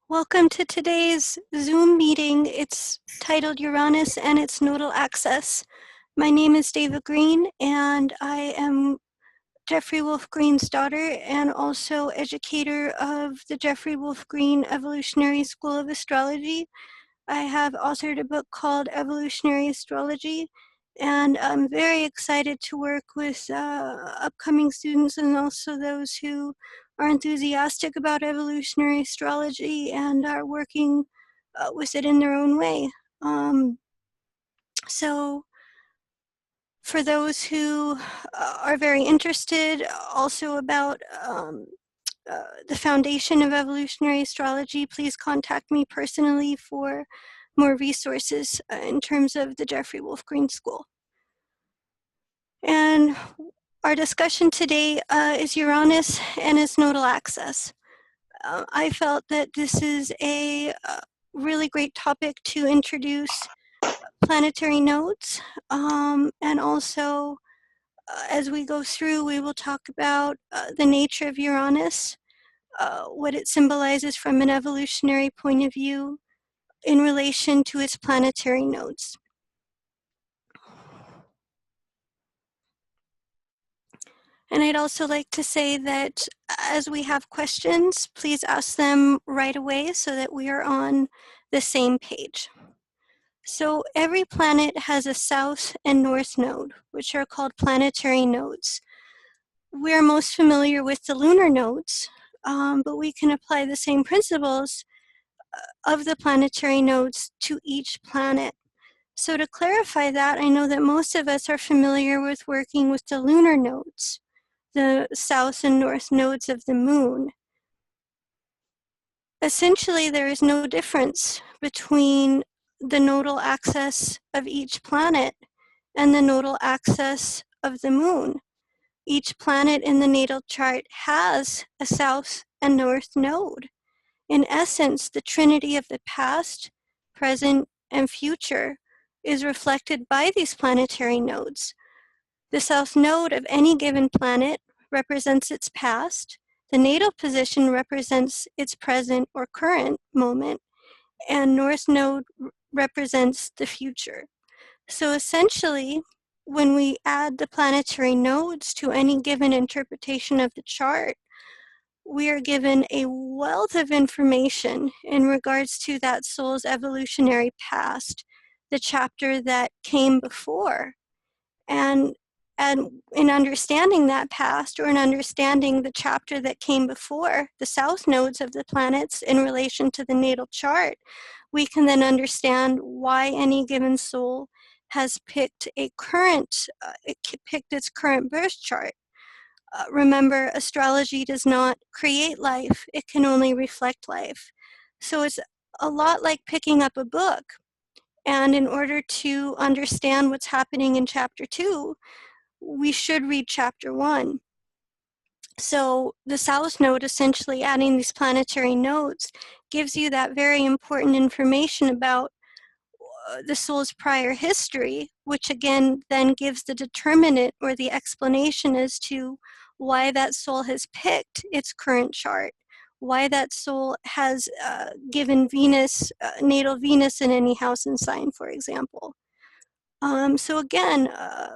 Welcome to today's Zoom meeting. It's titled Uranus and its Nodal Axis. My name is Deva Green, and I am Jeffrey Wolf Green's daughter and also educator of the Jeffrey Wolf Green Evolutionary School of Astrology. I have authored a book called Evolutionary Astrology, and I'm very excited to work with upcoming students and also those who are enthusiastic about evolutionary astrology and are working with it in their own way. So for those who are very interested also about the foundation of evolutionary astrology, please contact me personally for more resources in terms of the Jeffrey Wolf Green School. And our discussion today is Uranus and its nodal axis. I felt that this is a really great topic to introduce planetary nodes, and also as we go through, we will talk about the nature of Uranus, what it symbolizes from an evolutionary point of view in relation to its planetary nodes. And I'd also like to say that as we have questions, please ask them right away so that we are on the same page. So every planet has a south and north node, which are called planetary nodes. We're most familiar with the lunar nodes, but we can apply the same principles of the planetary nodes to each planet. So to clarify that, I know that most of us are familiar with working with the lunar nodes, the south and north nodes of the moon. Essentially, there is no difference between the nodal axis of each planet and the nodal axis of the moon. Each planet in the natal chart has a south and north node. In essence, the trinity of the past, present, and future is reflected by these planetary nodes. The south node of any given planet represents its past, the natal position represents its present or current moment, and north node represents the future. So essentially, when we add the planetary nodes to any given interpretation of the chart, we are given a wealth of information in regards to that soul's evolutionary past, the chapter that came before. And in understanding that past, or in understanding the chapter that came before, the south nodes of the planets in relation to the natal chart, we can then understand why any given soul has picked a current, picked its current birth chart. Remember, astrology does not create life, it can only reflect life. So it's a lot like picking up a book. And in order to understand what's happening in chapter 2, we should read chapter 1. So the south node, essentially adding these planetary nodes, gives you that very important information about the soul's prior history, which again then gives the determinant or the explanation as to why that soul has picked its current chart, why that soul has given Venus, natal Venus in any house and sign, for example. So again,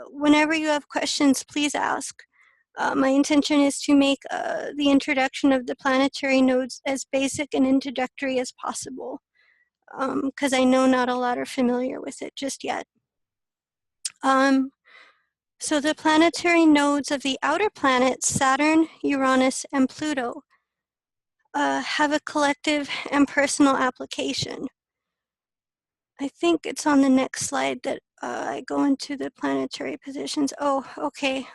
whenever you have questions, please ask. My intention is to make the introduction of the planetary nodes as basic and introductory as possible, because I know not a lot are familiar with it just yet. So the planetary nodes of the outer planets, Saturn, Uranus, and Pluto, have a collective and personal application. I think it's on the next slide that I go into the planetary positions. Oh, okay.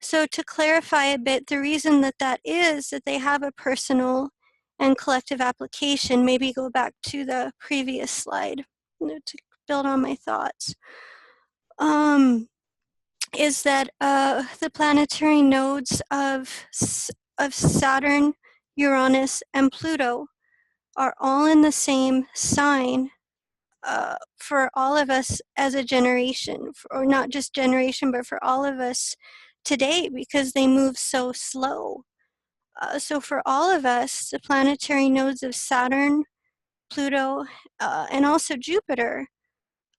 So to clarify a bit, the reason that that is that they have a personal and collective application, maybe go back to the previous slide to build on my thoughts, is that the planetary nodes of Saturn, Uranus, and Pluto are all in the same sign for all of us as a generation, or not just generation, but for all of us today, because they move so slow. So for all of us, the planetary nodes of Saturn, Pluto, and also Jupiter,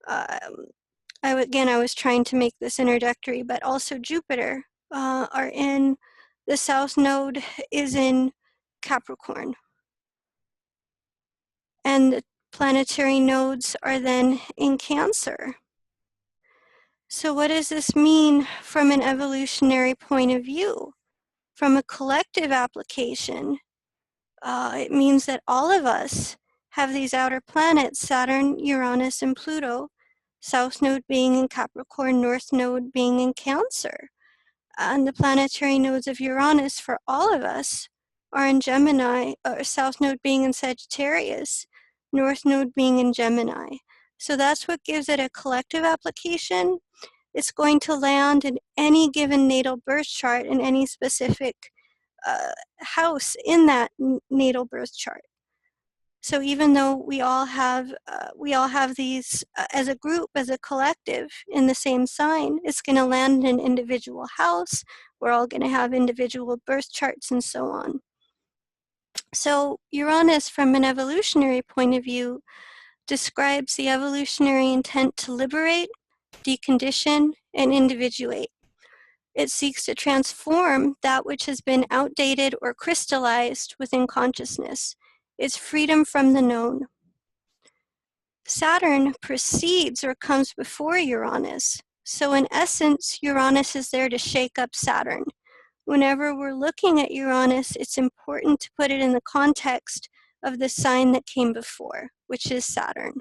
again, I was trying to make this introductory, but also Jupiter are in, the south node is in Capricorn. And the planetary nodes are then in Cancer. So what does this mean from an evolutionary point of view? From a collective application, it means that all of us have these outer planets, Saturn, Uranus, and Pluto, south node being in Capricorn, north node being in Cancer. And the planetary nodes of Uranus for all of us are in Gemini, or south node being in Sagittarius, north node being in Gemini. So that's what gives it a collective application. It's going to land in any given natal birth chart in any specific house in that natal birth chart. So even though we all have these as a group, as a collective in the same sign, it's going to land in an individual house. We're all going to have individual birth charts and so on. So Uranus, from an evolutionary point of view, describes the evolutionary intent to liberate, decondition, and individuate. It seeks to transform that which has been outdated or crystallized within consciousness. It's freedom from the known. Saturn precedes or comes before Uranus. So in essence, Uranus is there to shake up Saturn. Whenever we're looking at Uranus, it's important to put it in the context of the sign that came before, which is Saturn.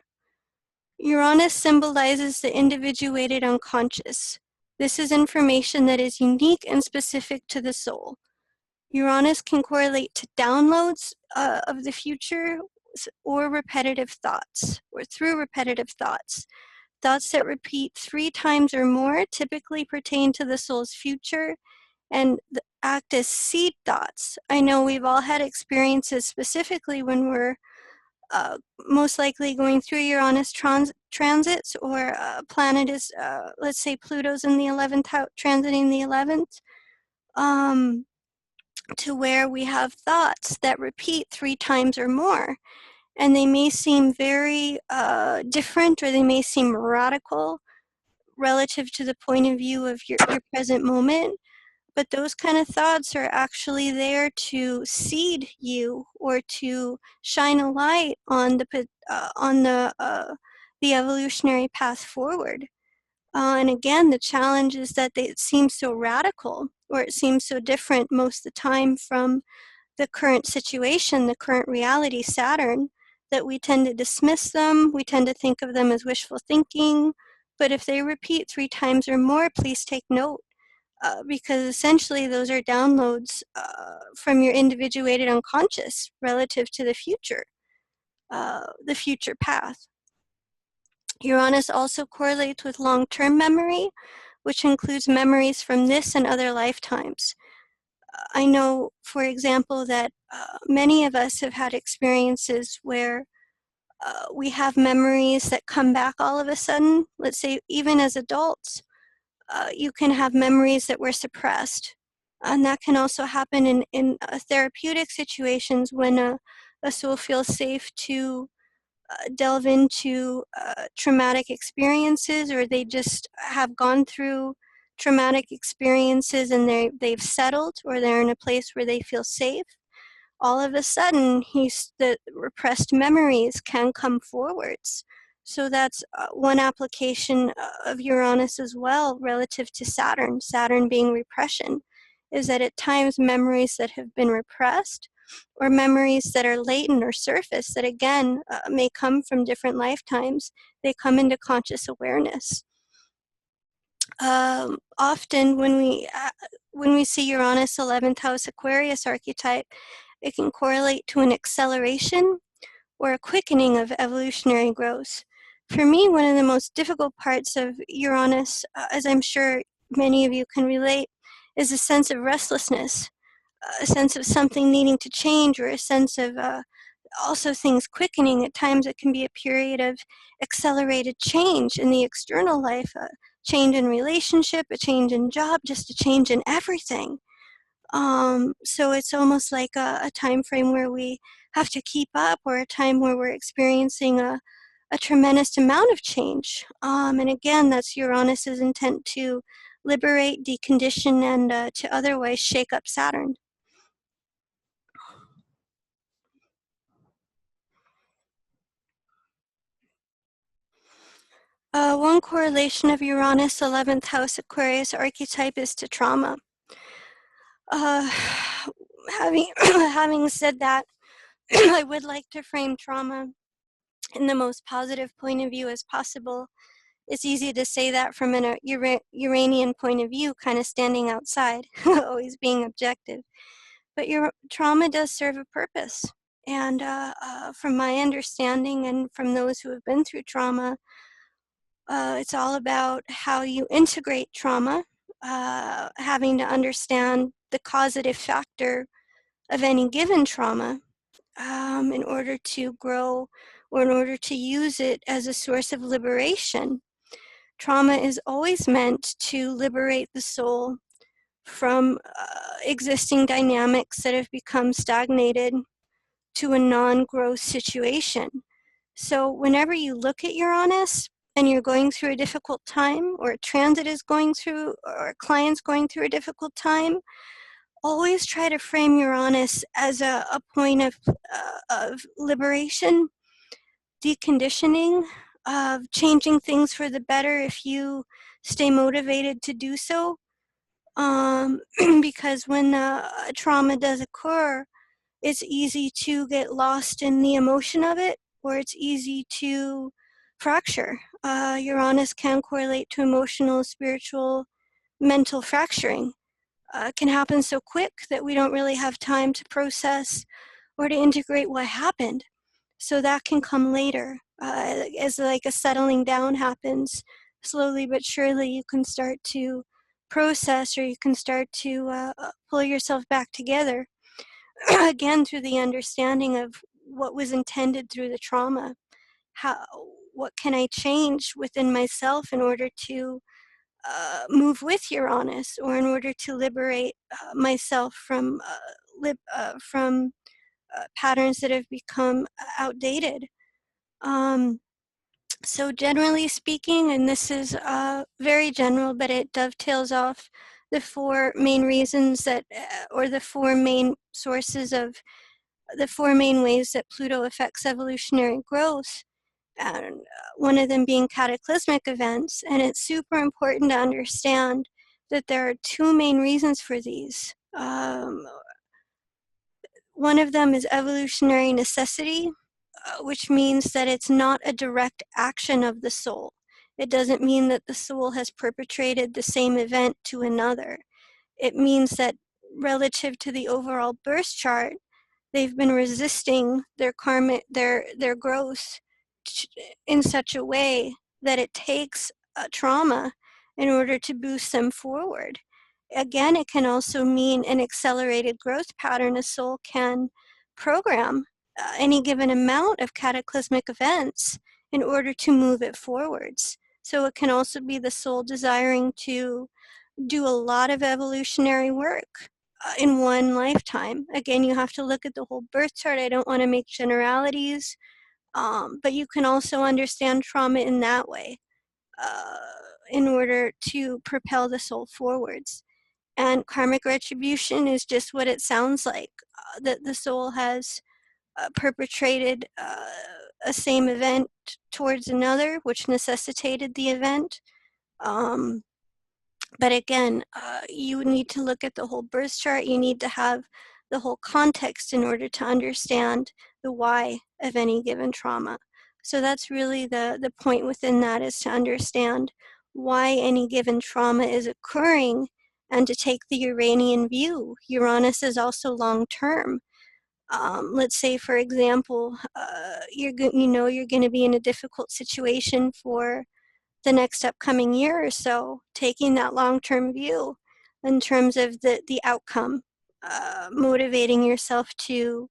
Uranus symbolizes the individuated unconscious. This is information that is unique and specific to the soul. Uranus can correlate to downloads of the future or repetitive thoughts, or through repetitive thoughts. Thoughts that repeat 3 times or more typically pertain to the soul's future and act as seed thoughts. I know we've all had experiences specifically when we're most likely going through Uranus transits, or a planet is, let's say Pluto's in the 11th house, transiting the 11th, to where we have thoughts that repeat 3 times or more. And they may seem very different, or they may seem radical relative to the point of view of your present moment. But those kind of thoughts are actually there to seed you, or to shine a light on the evolutionary path forward. And again, the challenge is that it seems so radical, or it seems so different most of the time from the current situation, the current reality, Saturn, that we tend to dismiss them. We tend to think of them as wishful thinking. But if they repeat 3 times or more, please take note. Because essentially those are downloads from your individuated unconscious relative to the future path. Uranus also correlates with long-term memory, which includes memories from this and other lifetimes. I know, for example, that many of us have had experiences where we have memories that come back all of a sudden. Let's say even as adults, you can have memories that were suppressed. And that can also happen in therapeutic situations when a soul feels safe to delve into traumatic experiences, or they just have gone through traumatic experiences and they've settled, or they're in a place where they feel safe. All of a sudden, the repressed memories can come forwards. So that's one application of Uranus as well relative to Saturn. Saturn being repression, is that at times memories that have been repressed, or memories that are latent or surface that again may come from different lifetimes, they come into conscious awareness. Often when we see Uranus 11th house Aquarius archetype, it can correlate to an acceleration or a quickening of evolutionary growth. For me, one of the most difficult parts of Uranus, as I'm sure many of you can relate, is a sense of restlessness, a sense of something needing to change, or a sense of also things quickening. At times it can be a period of accelerated change in the external life, a change in relationship, a change in job, just a change in everything. So it's almost like a time frame where we have to keep up, or a time where we're experiencing a tremendous amount of change. And again, that's Uranus's intent to liberate, decondition, and to otherwise shake up Saturn. One correlation of Uranus, 11th house Aquarius archetype, is to trauma. Having, having said that, I would like to frame trauma in the most positive point of view as possible. It's easy to say that from an Uranian point of view, kind of standing outside, always being objective. But your trauma does serve a purpose. And from my understanding and from those who have been through trauma, it's all about how you integrate trauma, having to understand the causative factor of any given trauma in order to grow, or in order to use it as a source of liberation. Trauma is always meant to liberate the soul from existing dynamics that have become stagnated to a non-growth situation. So whenever you look at Uranus and you're going through a difficult time, or a transit is going through, or a client's going through a difficult time, always try to frame Uranus as a point of liberation, deconditioning, of changing things for the better if you stay motivated to do so. Because when trauma does occur, it's easy to get lost in the emotion of it, or it's easy to fracture. Uranus can correlate to emotional, spiritual, mental fracturing. It can happen so quick that we don't really have time to process or to integrate what happened. So that can come later. As like a settling down happens, slowly but surely you can start to process, or you can start to pull yourself back together. Again, through the understanding of what was intended through the trauma. What can I change within myself in order to move with Uranus, or in order to liberate myself from patterns that have become outdated. So generally speaking, and this is very general, but it dovetails off the four main reasons that, or the four main sources of, the four main ways that Pluto affects evolutionary growth, and one of them being cataclysmic events. And it's super important to understand that there are two main reasons for these. One of them is evolutionary necessity, which means that it's not a direct action of the soul. It doesn't mean that the soul has perpetrated the same event to another. It means that relative to the overall birth chart, they've been resisting their karmic, their growth in such a way that it takes trauma in order to boost them forward. Again, it can also mean an accelerated growth pattern. A soul can program any given amount of cataclysmic events in order to move it forwards. So it can also be the soul desiring to do a lot of evolutionary work in one lifetime. Again, you have to look at the whole birth chart. I don't want to make generalities, but you can also understand trauma in that way in order to propel the soul forwards. And karmic retribution is just what it sounds like, that the soul has perpetrated a same event towards another, which necessitated the event. But again, you need to look at the whole birth chart. You need to have the whole context in order to understand the why of any given trauma. So that's really the point within that, is to understand why any given trauma is occurring, and to take the Uranian view. Uranus is also long-term. Let's say, for example, you're going to be in a difficult situation for the next upcoming year or so, taking that long-term view in terms of the outcome, motivating yourself to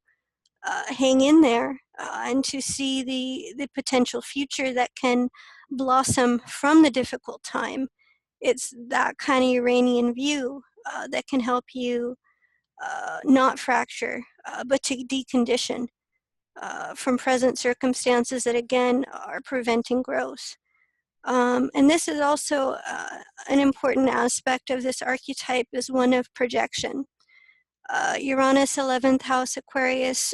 hang in there and to see the potential future that can blossom from the difficult time. It's that kind of Uranian view that can help you not fracture, but to decondition from present circumstances that, again, are preventing growth. And this is also an important aspect of this archetype, is one of projection. Uranus 11th house Aquarius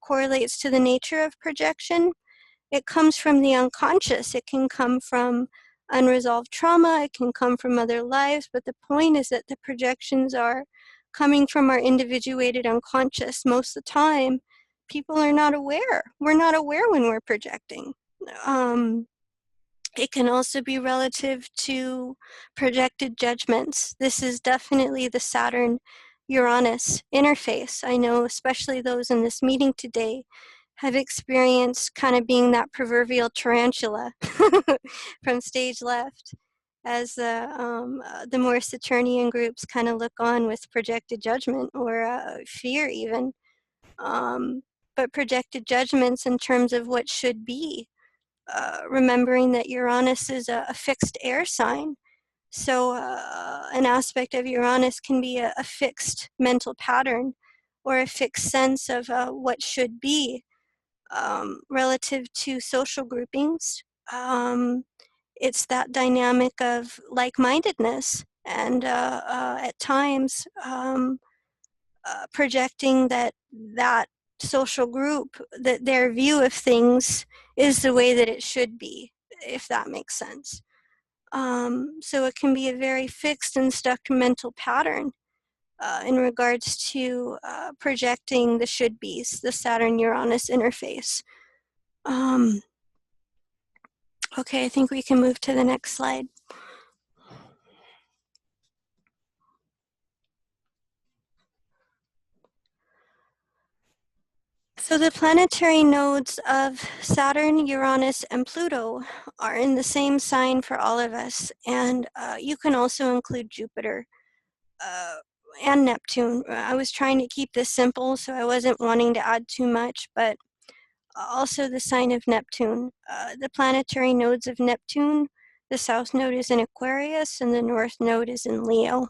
correlates to the nature of projection. It comes from the unconscious. It can come from unresolved trauma. It can come from other lives. But the point is that the projections are coming from our individuated unconscious. Most of the time, people are not aware. We're not aware when we're projecting. It can also be relative to projected judgments. This is definitely the Saturn-Uranus interface. I know especially those in this meeting today have experienced kind of being that proverbial tarantula from stage left, as the more Saturnian groups kind of look on with projected judgment or fear even. But projected judgments in terms of what should be. Remembering that Uranus is a fixed air sign. So an aspect of Uranus can be a fixed mental pattern or a fixed sense of what should be relative to social groupings. It's that dynamic of like-mindedness and at times projecting that social group, that their view of things is the way that it should be, if that makes sense. So it can be a very fixed and stuck mental pattern in regards to projecting the should-bes, the Saturn-Uranus interface. Okay, I think we can move to the next slide. So the planetary nodes of Saturn, Uranus, and Pluto are in the same sign for all of us. And you can also include Jupiter and Neptune. I was trying to keep this simple, so I wasn't wanting to add too much, but also the sign of Neptune. The planetary nodes of Neptune, the south node is in Aquarius and the north node is in Leo.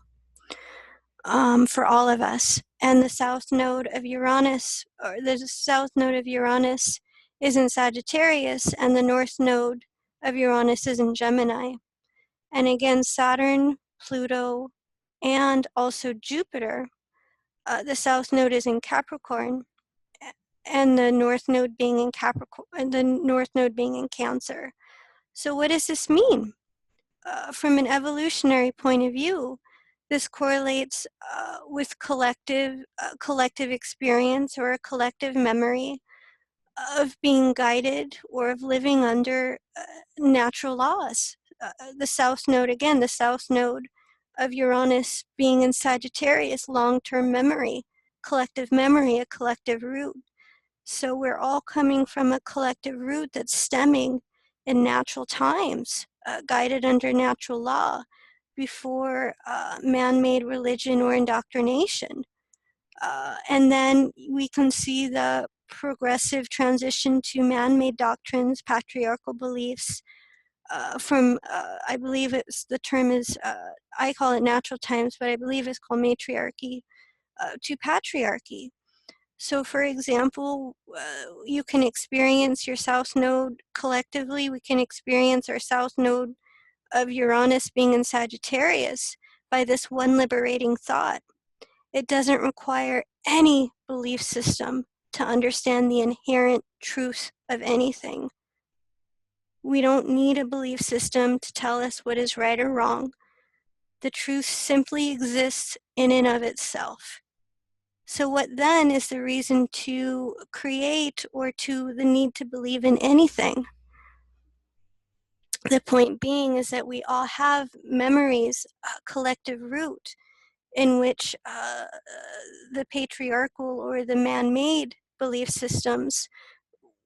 For all of us. And the south node of Uranus, or the south node of Uranus is in Sagittarius, and the north node of Uranus is in Gemini. And again, Saturn, Pluto, and also Jupiter, the south node is in Capricorn, and the north node being in Capricorn, and the north node being in Cancer. So what does this mean? From an evolutionary point of view, this correlates with collective experience or a collective memory of being guided or of living under natural laws. The south node, again, the south node of Uranus being in Sagittarius, long-term memory, collective memory, a collective root. So we're all coming from a collective root that's stemming in natural times, guided under natural law, before man-made religion or indoctrination. And then we can see the progressive transition to man-made doctrines, patriarchal beliefs, from, I believe the term is, I call it natural times, but I believe it's called matriarchy, to patriarchy. So for example, you can experience your south node collectively. We can experience our south node of Uranus being in Sagittarius by this one liberating thought. It doesn't require any belief system to understand the inherent truth of anything. We don't need a belief system to tell us what is right or wrong. The truth simply exists in and of itself. So what then is the reason to create or to the need to believe in anything? The point being is that we all have memories, a collective root, in which the patriarchal or the man-made belief systems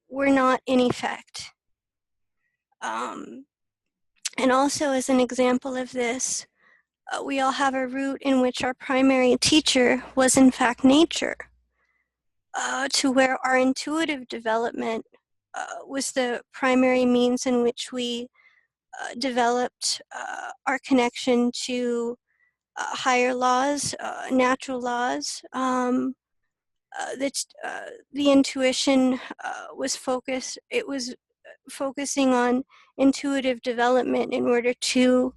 were not in effect. And also as an example of this, we all have a root in which our primary teacher was in fact nature, to where our intuitive development was the primary means in which we developed our connection to higher laws, natural laws. The intuition was focused. It was focusing on intuitive development in order to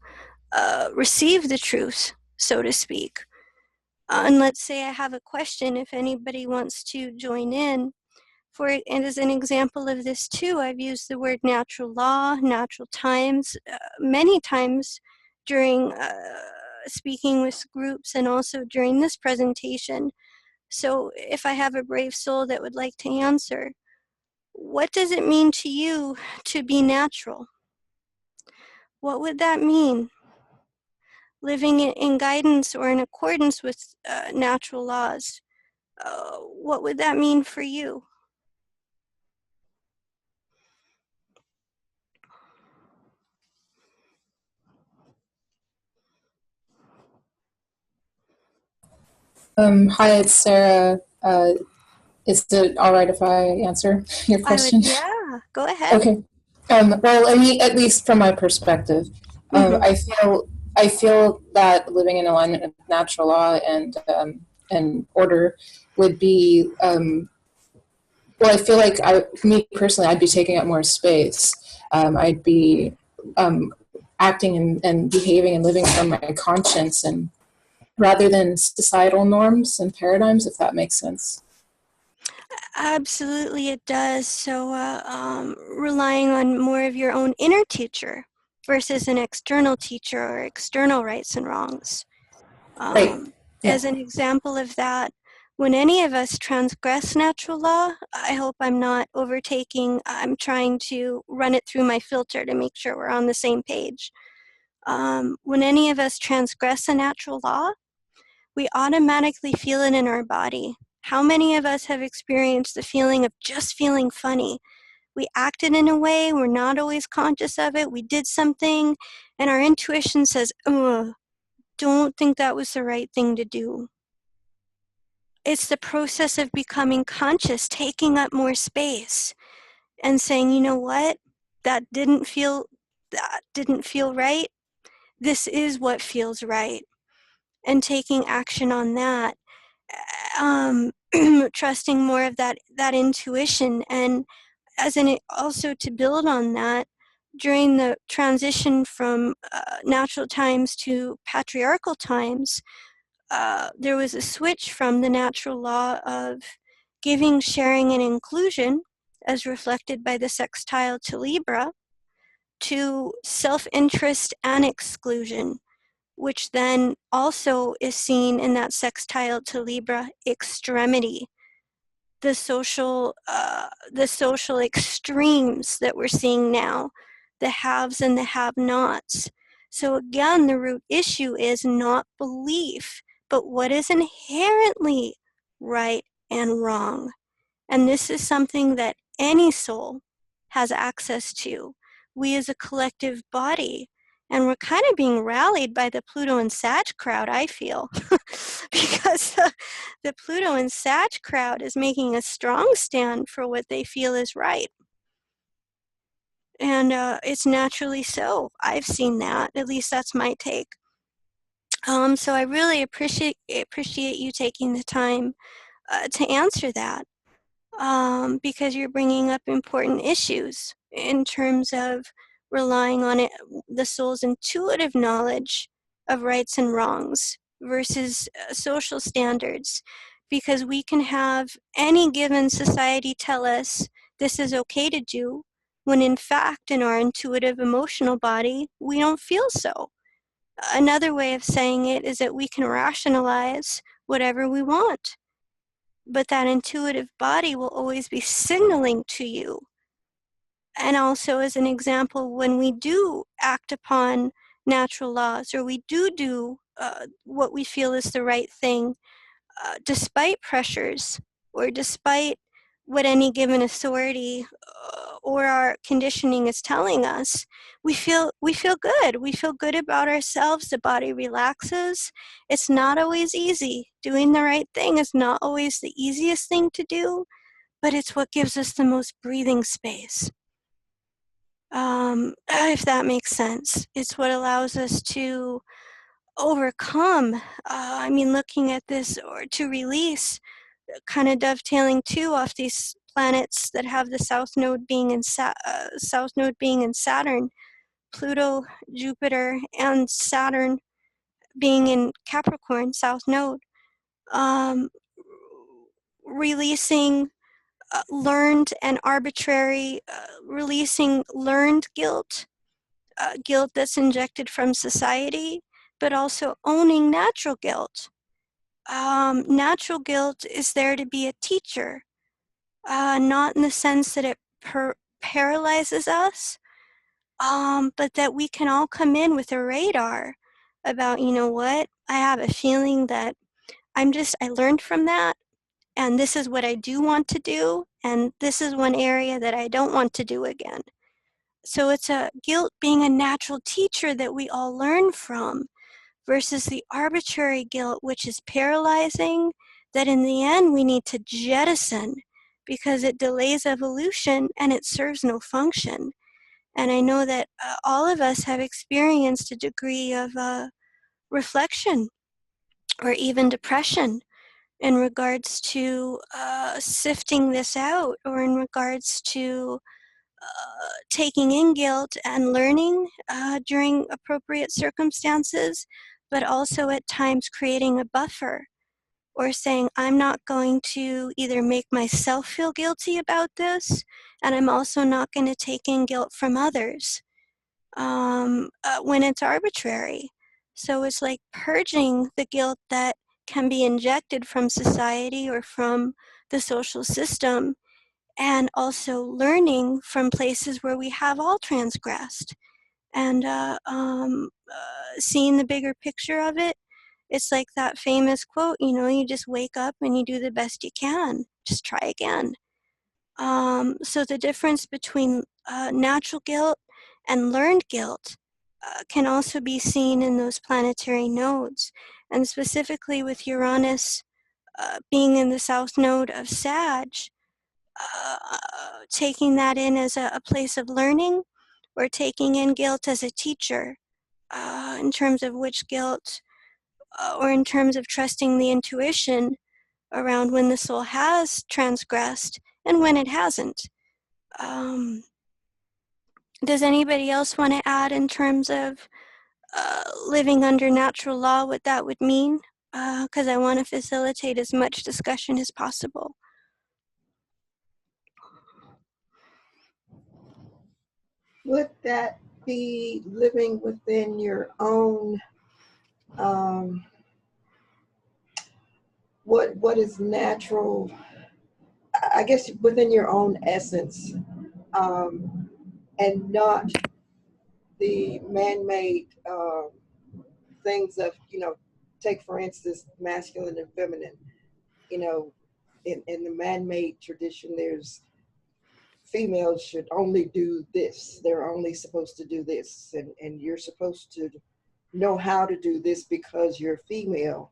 receive the truth, so to speak. And let's say I have a question, if anybody wants to join in. And as an example of this too, I've used the word natural law, natural times, many times during speaking with groups and also during this presentation. So if I have a brave soul that would like to answer, what does it mean to you to be natural? What would that mean? Living in guidance or in accordance with natural laws, what would that mean for you? Hi, it's Sarah. Is it all right if I answer your question? Yeah, go ahead. Okay. Well, at least from my perspective, I feel that living in alignment with natural law and order would be well. I feel like me personally, I'd be taking up more space. I'd be acting and behaving and living from my conscience and rather than societal norms and paradigms, if that makes sense. Absolutely, it does. So relying on more of your own inner teacher versus an external teacher or external rights and wrongs. Right. Yeah. As an example of that, when any of us transgress natural law, I hope I'm not overtaking, I'm trying to run it through my filter to make sure we're on the same page. When any of us transgress a natural law, we automatically feel it in our body. How many of us have experienced the feeling of just feeling funny? We acted in a way, we're not always conscious of it, we did something, and our intuition says, ugh, don't think that was the right thing to do. It's the process of becoming conscious, taking up more space, and saying, you know what, that didn't feel right. This is what feels right, and taking action on that. Trusting more of that intuition, and also to build on that, during the transition from natural times to patriarchal times, there was a switch from the natural law of giving, sharing, and inclusion, as reflected by the sextile to Libra, to self-interest and exclusion, which then also is seen in that sextile to Libra extremity, the social extremes that we're seeing now, the haves and the have-nots. So again, the root issue is not belief, but what is inherently right and wrong. And this is something that any soul has access to. We as a collective body, and we're kind of being rallied by the Pluto and Sag crowd, I feel, because the Pluto and Sag crowd is making a strong stand for what they feel is right. And it's naturally so. I've seen that. At least that's my take. So I really appreciate you taking the time to answer that. Because you're bringing up important issues in terms of relying on the soul's intuitive knowledge of rights and wrongs versus social standards. Because we can have any given society tell us this is okay to do, when in fact in our intuitive emotional body, we don't feel so. Another way of saying it is that we can rationalize whatever we want, but that intuitive body will always be signaling to you. And also, as an example, when we do act upon natural laws, or we do what we feel is the right thing, despite pressures, or despite what any given authority or our conditioning is telling us, we feel good. We feel good about ourselves. The body relaxes. It's not always easy. Doing the right thing is not always the easiest thing to do, but it's what gives us the most breathing space. If that makes sense. It's what allows us to overcome. I mean, looking at this, or to release, kind of dovetailing too off these planets that have the south node being in Saturn, Pluto, Jupiter, and Saturn being in Capricorn, south node, releasing learned and arbitrary, releasing learned guilt, guilt that's injected from society, but also owning natural guilt. Natural guilt is there to be a teacher, not in the sense that it paralyzes us, but that we can all come in with a radar about, you know what, I have a feeling that I learned from that, and this is what I do want to do, and this is one area that I don't want to do again. So it's a guilt being a natural teacher that we all learn from, versus the arbitrary guilt, which is paralyzing, that in the end we need to jettison because it delays evolution and it serves no function. And I know that all of us have experienced a degree of reflection or even depression in regards to sifting this out, or in regards to taking in guilt and learning during appropriate circumstances, but also at times creating a buffer, or saying, I'm not going to either make myself feel guilty about this, and I'm also not going to take in guilt from others when it's arbitrary. So it's like purging the guilt that can be injected from society or from the social system, and also learning from places where we have all transgressed, and seeing the bigger picture of it. It's like that famous quote, you know, you just wake up and you do the best you can. Just try again. So the difference between natural guilt and learned guilt can also be seen in those planetary nodes. And specifically with Uranus being in the south node of Sag, taking that in as a place of learning, or taking in guilt as a teacher, in terms of which guilt, or in terms of trusting the intuition around when the soul has transgressed and when it hasn't. Does anybody else want to add in terms of living under natural law, what that would mean? Because I want to facilitate as much discussion as possible. Would that be living within your own, what is natural, I guess within your own essence, and not the man-made things of, you know, take for instance, masculine and feminine. You know, in the man-made tradition, there's females should only do this. They're only supposed to do this. And you're supposed to know how to do this because you're female,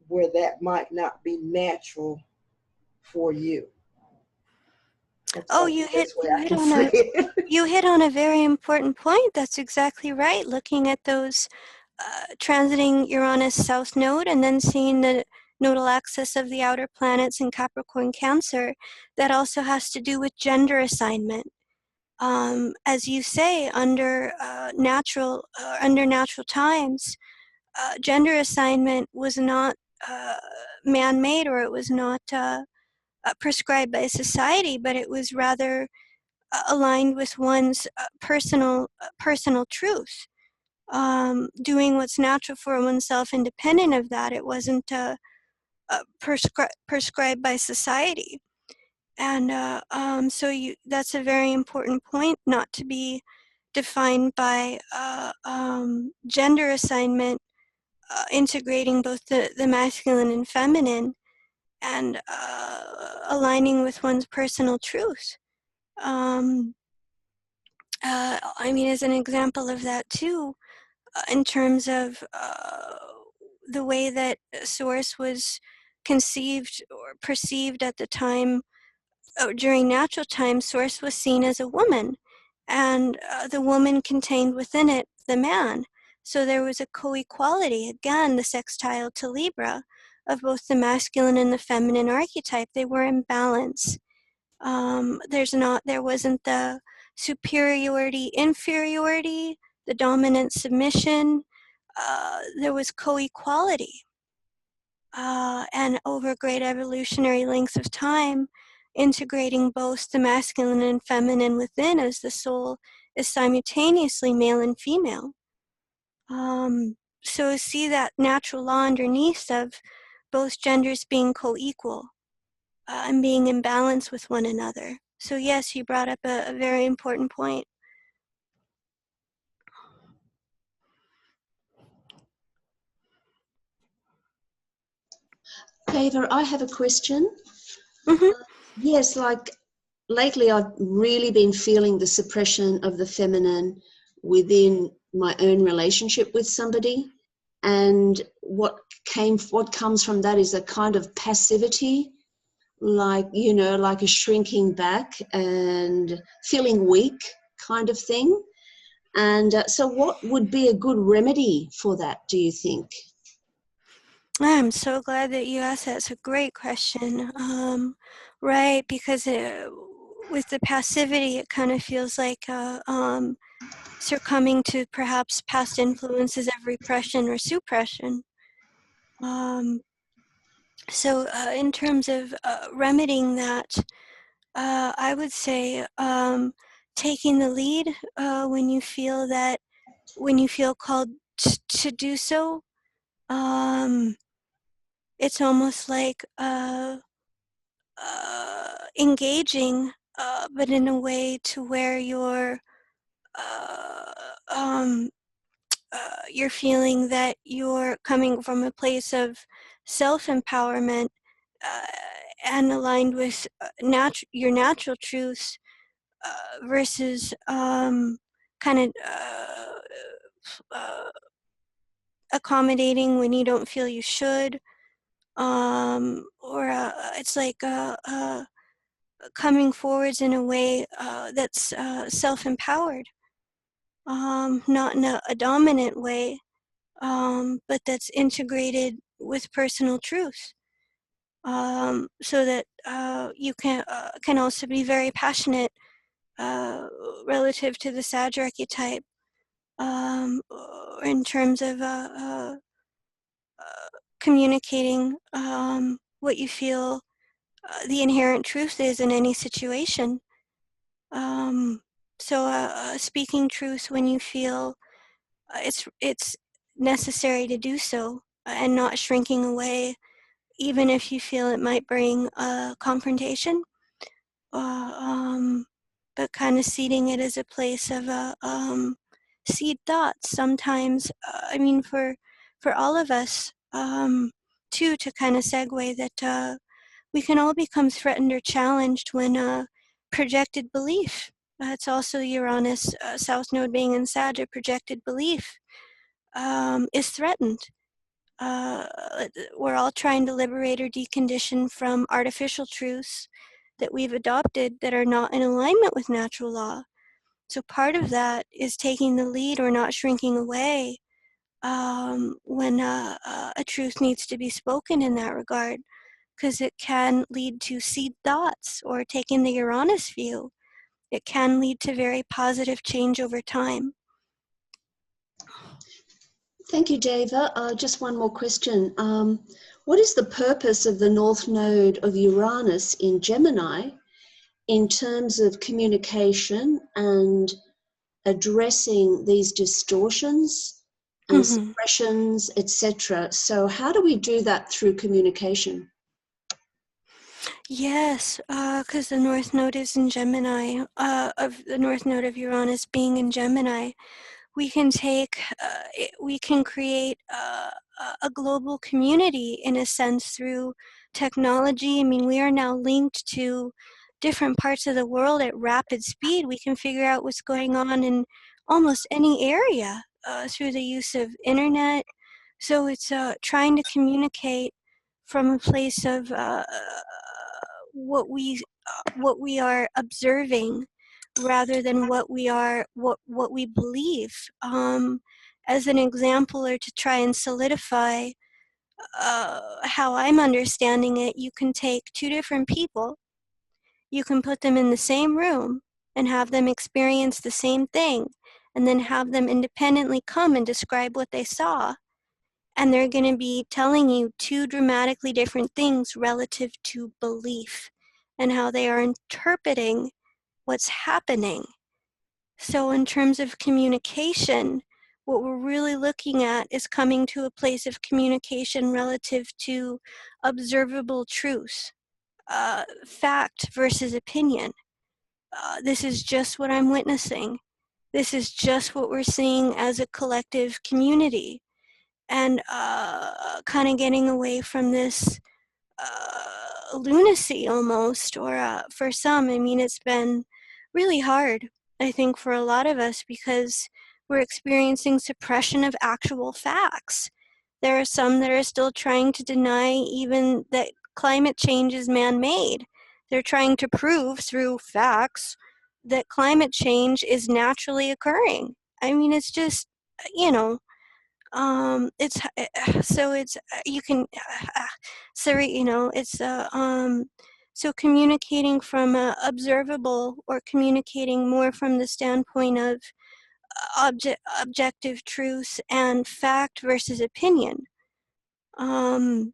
where that might not be natural for you. Oh, you hit on a very important point. That's exactly right. Looking at those transiting Uranus south node, and then seeing the nodal axis of the outer planets in Capricorn Cancer, that also has to do with gender assignment. As you say, under natural times, gender assignment was not man-made, or it was not prescribed by society, but it was rather aligned with one's personal truth. Doing what's natural for oneself, independent of that. It wasn't prescribed by society. And so that's a very important point, not to be defined by gender assignment, integrating both the masculine and feminine, and aligning with one's personal truth. I mean, as an example of that too, in terms of the way that Source was conceived or perceived at the time, during natural time, Source was seen as a woman, and the woman contained within it the man. So there was a co-equality, again, the sextile to Libra, of both the masculine and the feminine archetype. They were in balance. There wasn't the superiority, inferiority, the dominant submission. There was co-equality. And over great evolutionary lengths of time, integrating both the masculine and feminine within, as the soul is simultaneously male and female. So see that natural law underneath of both genders being co-equal and being in balance with one another. So yes, you brought up a very important point. Deva, I have a question. Mm-hmm. Yes, like lately I've really been feeling the suppression of the feminine within my own relationship with somebody. And what comes from that is a kind of passivity, like, you know, like a shrinking back and feeling weak kind of thing. And so what would be a good remedy for that, do you think? I'm so glad that you asked that. It's a great question. Right, because with the passivity, it kind of feels like succumbing to perhaps past influences of repression or suppression. So in terms of remedying that, I would say taking the lead when you feel called to do so. It's almost like engaging, but in a way to where you're feeling that you're coming from a place of self-empowerment and aligned with your natural truths versus kind of accommodating when you don't feel you should, or it's like coming forwards in a way that's self-empowered, not in a dominant way, but that's integrated with personal truth, so that you can also be very passionate relative to the Sag archetype, in terms of communicating what you feel the inherent truth is in any situation. So speaking truth when you feel it's necessary to do so, and not shrinking away, even if you feel it might bring confrontation, but kind of seeding it as a place of seed thoughts. Sometimes, I mean, for all of us, too, to kind of segue that we can all become threatened or challenged when projected belief. It's also Uranus, South Node being in Sag, projected belief is threatened. We're all trying to liberate or decondition from artificial truths that we've adopted that are not in alignment with natural law. So part of that is taking the lead or not shrinking away when a truth needs to be spoken in that regard, because it can lead to seed thoughts, or taking the Uranus view. It can lead to very positive change over time. Thank you, Deva. Just one more question. What is the purpose of the North Node of Uranus in Gemini in terms of communication and addressing these distortions and suppressions, etc.? So how do we do that through communication? Yes, because the North Node is in Gemini, of the North Node of Uranus being in Gemini, we can we can create a global community in a sense through technology. I mean, we are now linked to different parts of the world at rapid speed. We can figure out what's going on in almost any area through the use of internet. So it's trying to communicate from a place of what we are observing, rather than what we believe, as an example, or to try and solidify how I'm understanding it, you can take two different people, you can put them in the same room and have them experience the same thing, and then have them independently come and describe what they saw. And they're going to be telling you two dramatically different things relative to belief and how they are interpreting what's happening. So in terms of communication, what we're really looking at is coming to a place of communication relative to observable truth, fact versus opinion. This is just what I'm witnessing. This is just what we're seeing as a collective community. And kind of getting away from this lunacy almost, or for some, I mean, it's been really hard, I think, for a lot of us, because we're experiencing suppression of actual facts. There are some that are still trying to deny even that climate change is man-made. They're trying to prove through facts that climate change is naturally occurring. I mean, it's just, you know, it's so it's you can so you know it's so communicating from observable, or communicating more from the standpoint of objective truth and fact versus opinion. And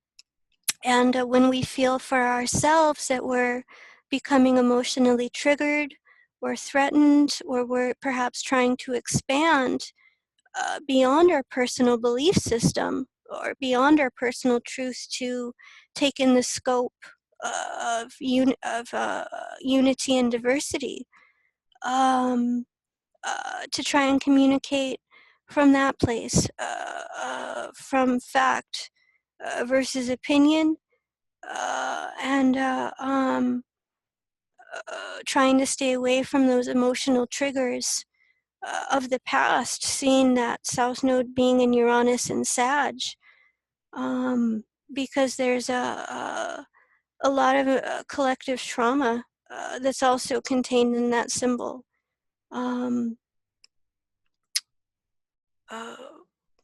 when we feel for ourselves that we're becoming emotionally triggered or threatened, or we're perhaps trying to expand beyond our personal belief system, or beyond our personal truth, to take in the scope of unity and diversity, to try and communicate from that place, from fact versus opinion, and trying to stay away from those emotional triggers of the past, seeing that South Node being in Uranus and Sag, because there's a lot of collective trauma that's also contained in that symbol.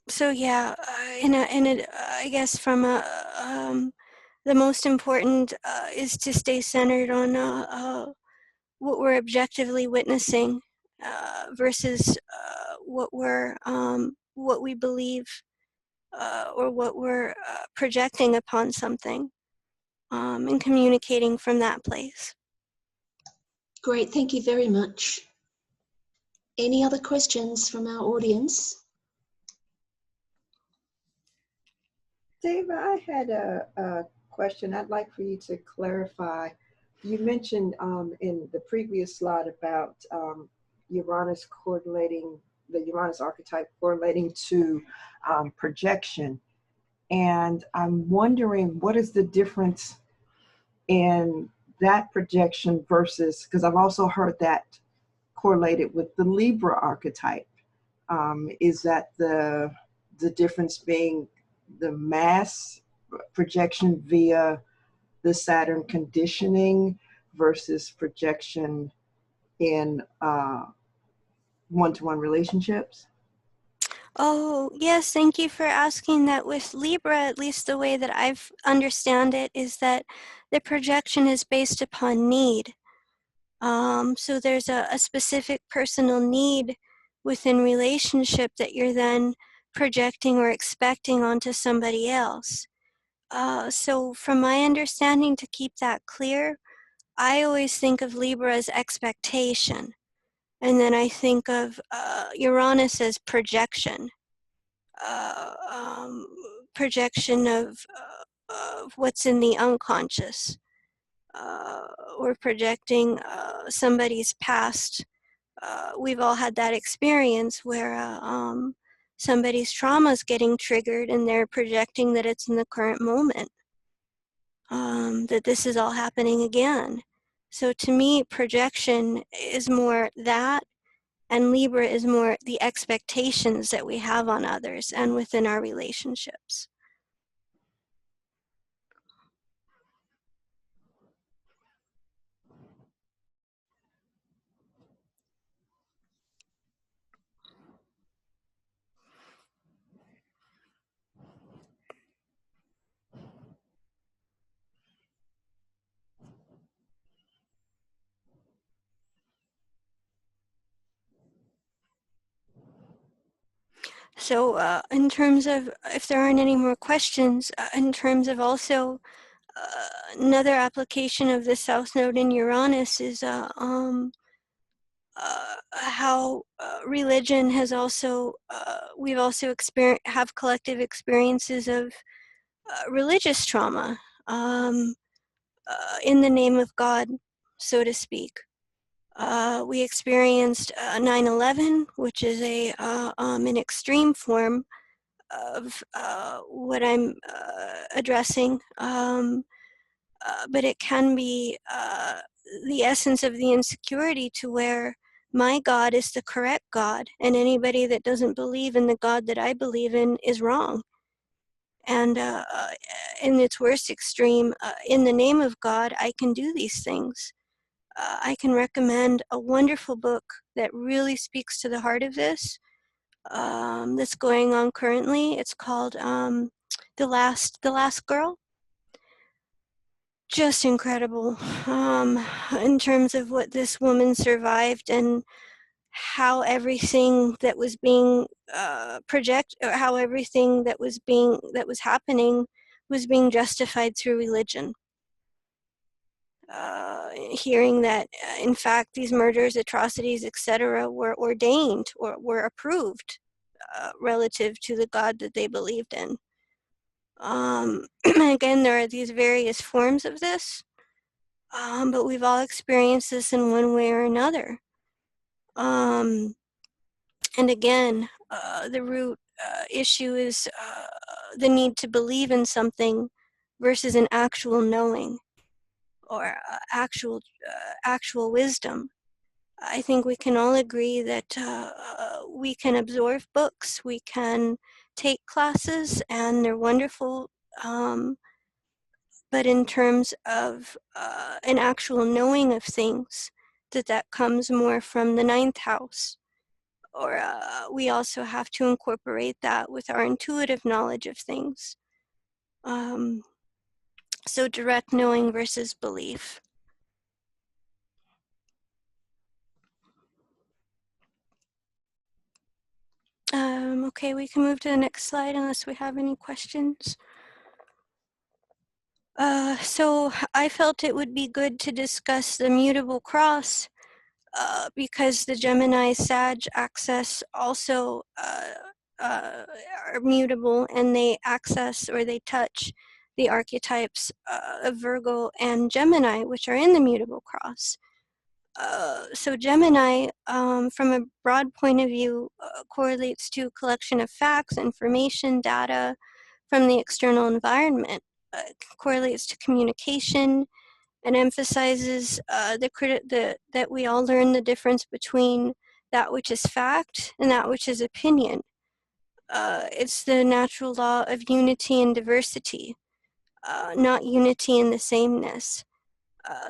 So yeah, I guess from the most important is to stay centered on what we're objectively witnessing versus what we believe, or what we're projecting upon something, and communicating from that place. Great, thank you very much. Any other questions from our audience? Deva, I had a question I'd like for you to clarify. You mentioned in the previous slide about Uranus correlating, the Uranus archetype correlating to projection. And I'm wondering, what is the difference in that projection versus, because I've also heard that correlated with the Libra archetype. Is that the difference being the mass projection via the Saturn conditioning versus projection in one-to-one relationships? Oh, yes, thank you for asking that. With Libra, at least the way that I've understand it, is that the projection is based upon need. So there's a specific personal need within relationship that you're then projecting or expecting onto somebody else. So from my understanding, to keep that clear, I always think of Libra as expectation. And then I think of Uranus as projection. Projection of what's in the unconscious. Or projecting somebody's past. We've all had that experience where somebody's trauma is getting triggered and they're projecting that it's in the current moment, that this is all happening again. So to me, projection is more that, and Libra is more the expectations that we have on others and within our relationships. So in terms of, if there aren't any more questions, in terms of also another application of the South Node in Uranus is how religion has also, we've also have collective experiences of religious trauma in the name of God, so to speak. We experienced 9/11, which is an extreme form of what I'm addressing, but it can be the essence of the insecurity to where my God is the correct God, and anybody that doesn't believe in the God that I believe in is wrong. And in its worst extreme, in the name of God, I can do these things. I can recommend a wonderful book that really speaks to the heart of this, that's going on currently. It's called The Last Girl. Just incredible in terms of what this woman survived and how everything that was being how everything that was happening was being justified through religion. Hearing that, in fact, these murders, atrocities, etc., were ordained or were approved relative to the God that they believed in. Again, there are these various forms of this, but we've all experienced this in one way or another. And again, the root issue is the need to believe in something versus an actual knowing or actual wisdom. I think we can all agree that we can absorb books, we can take classes, and they're wonderful. But in terms of an actual knowing of things, that comes more from the ninth house. Or we also have to incorporate that with our intuitive knowledge of things. So direct knowing versus belief. Okay, we can move to the next slide unless we have any questions. So I felt it would be good to discuss the mutable cross because the Gemini Sag axis also are mutable, and they access or they touch the archetypes of Virgo and Gemini, which are in the mutable cross. So Gemini, from a broad point of view, correlates to collection of facts, information, data from the external environment, correlates to communication, and emphasizes that we all learn the difference between that which is fact and that which is opinion. It's the natural law of unity and diversity, not unity and the sameness.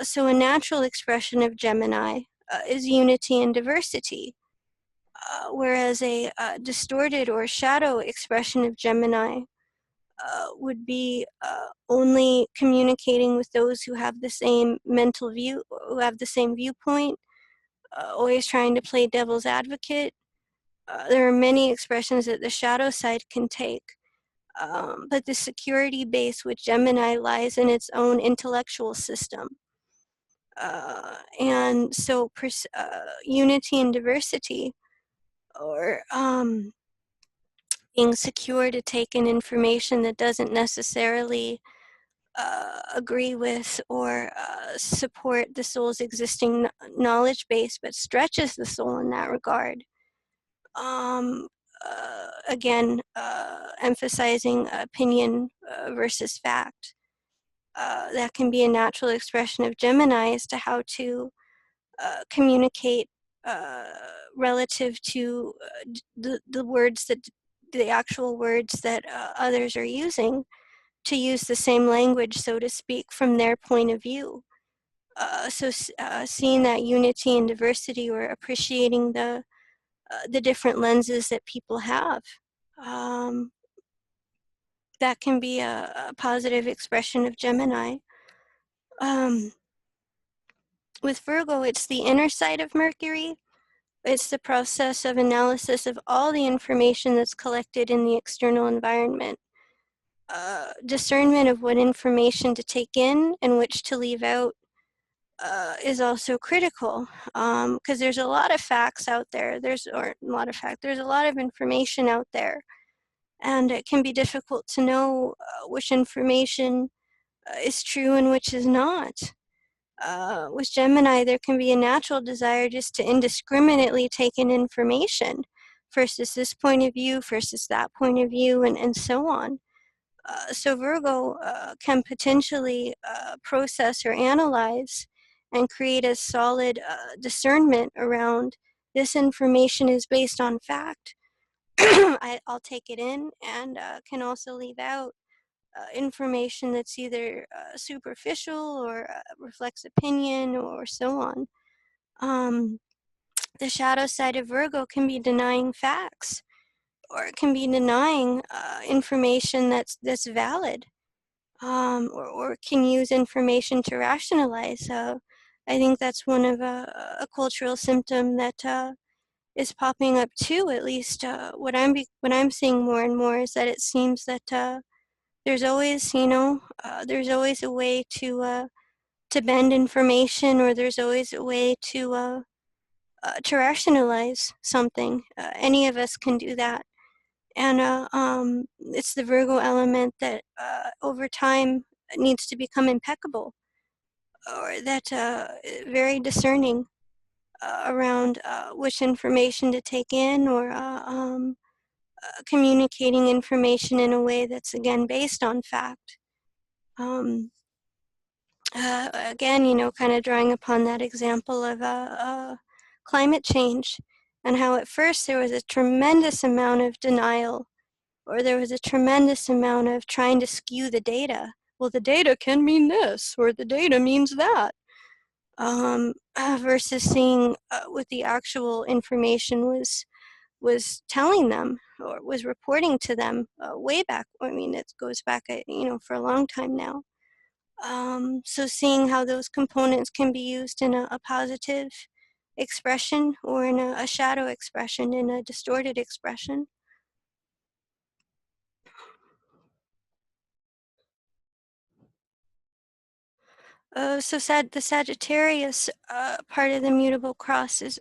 So a natural expression of Gemini is unity and diversity, whereas a distorted or shadow expression of Gemini would be only communicating with those who have the same mental view, who have the same viewpoint, always trying to play devil's advocate. There are many expressions that the shadow side can take, but the security base with Gemini lies in its own intellectual system. And so unity and diversity, or being secure to take in information that doesn't necessarily agree with or support the soul's existing knowledge base, but stretches the soul in that regard. Again, emphasizing opinion versus fact. That can be a natural expression of Gemini as to how to communicate relative to the words that, the actual words that others are using, to use the same language, so to speak, from their point of view. So seeing that unity and diversity, or appreciating the different lenses that people have, that can be a positive expression of Gemini. With Virgo, it's the inner side of Mercury, It's the process of analysis of all the information that's collected in the external environment. Discernment of what information to take in and which to leave out is also critical, because there's a lot of facts out there. There's a lot of information out there, and it can be difficult to know which information is true and which is not. With Gemini, there can be a natural desire just to indiscriminately take in information. First is this point of view, first is that point of view, and so on. So Virgo can potentially process or analyze and create a solid discernment around this information is based on fact. I'll take it in, and can also leave out information that's either superficial or reflects opinion or so on. The shadow side of Virgo can be denying facts, or it can be denying information that's valid, or can use information to rationalize. I think that's one of a cultural symptom that is popping up too. At least what I'm seeing more and more is that it seems that there's always, there's always a way to bend information, or there's always a way to rationalize something. Any of us can do that. And it's the Virgo element that over time needs to become impeccable, or that very discerning around which information to take in, or communicating information in a way that's, again, based on fact. Again, kind of drawing upon that example of climate change, and how at first there was a tremendous amount of denial, or there was a tremendous amount of trying to skew the data. Well, the data can mean this, or the data means that, versus seeing what the actual information was telling them, or was reporting to them way back. I mean, it goes back, for a long time now. So seeing how those components can be used in a positive expression, or in a shadow expression, in a distorted expression. So the Sagittarius part of the mutable cross is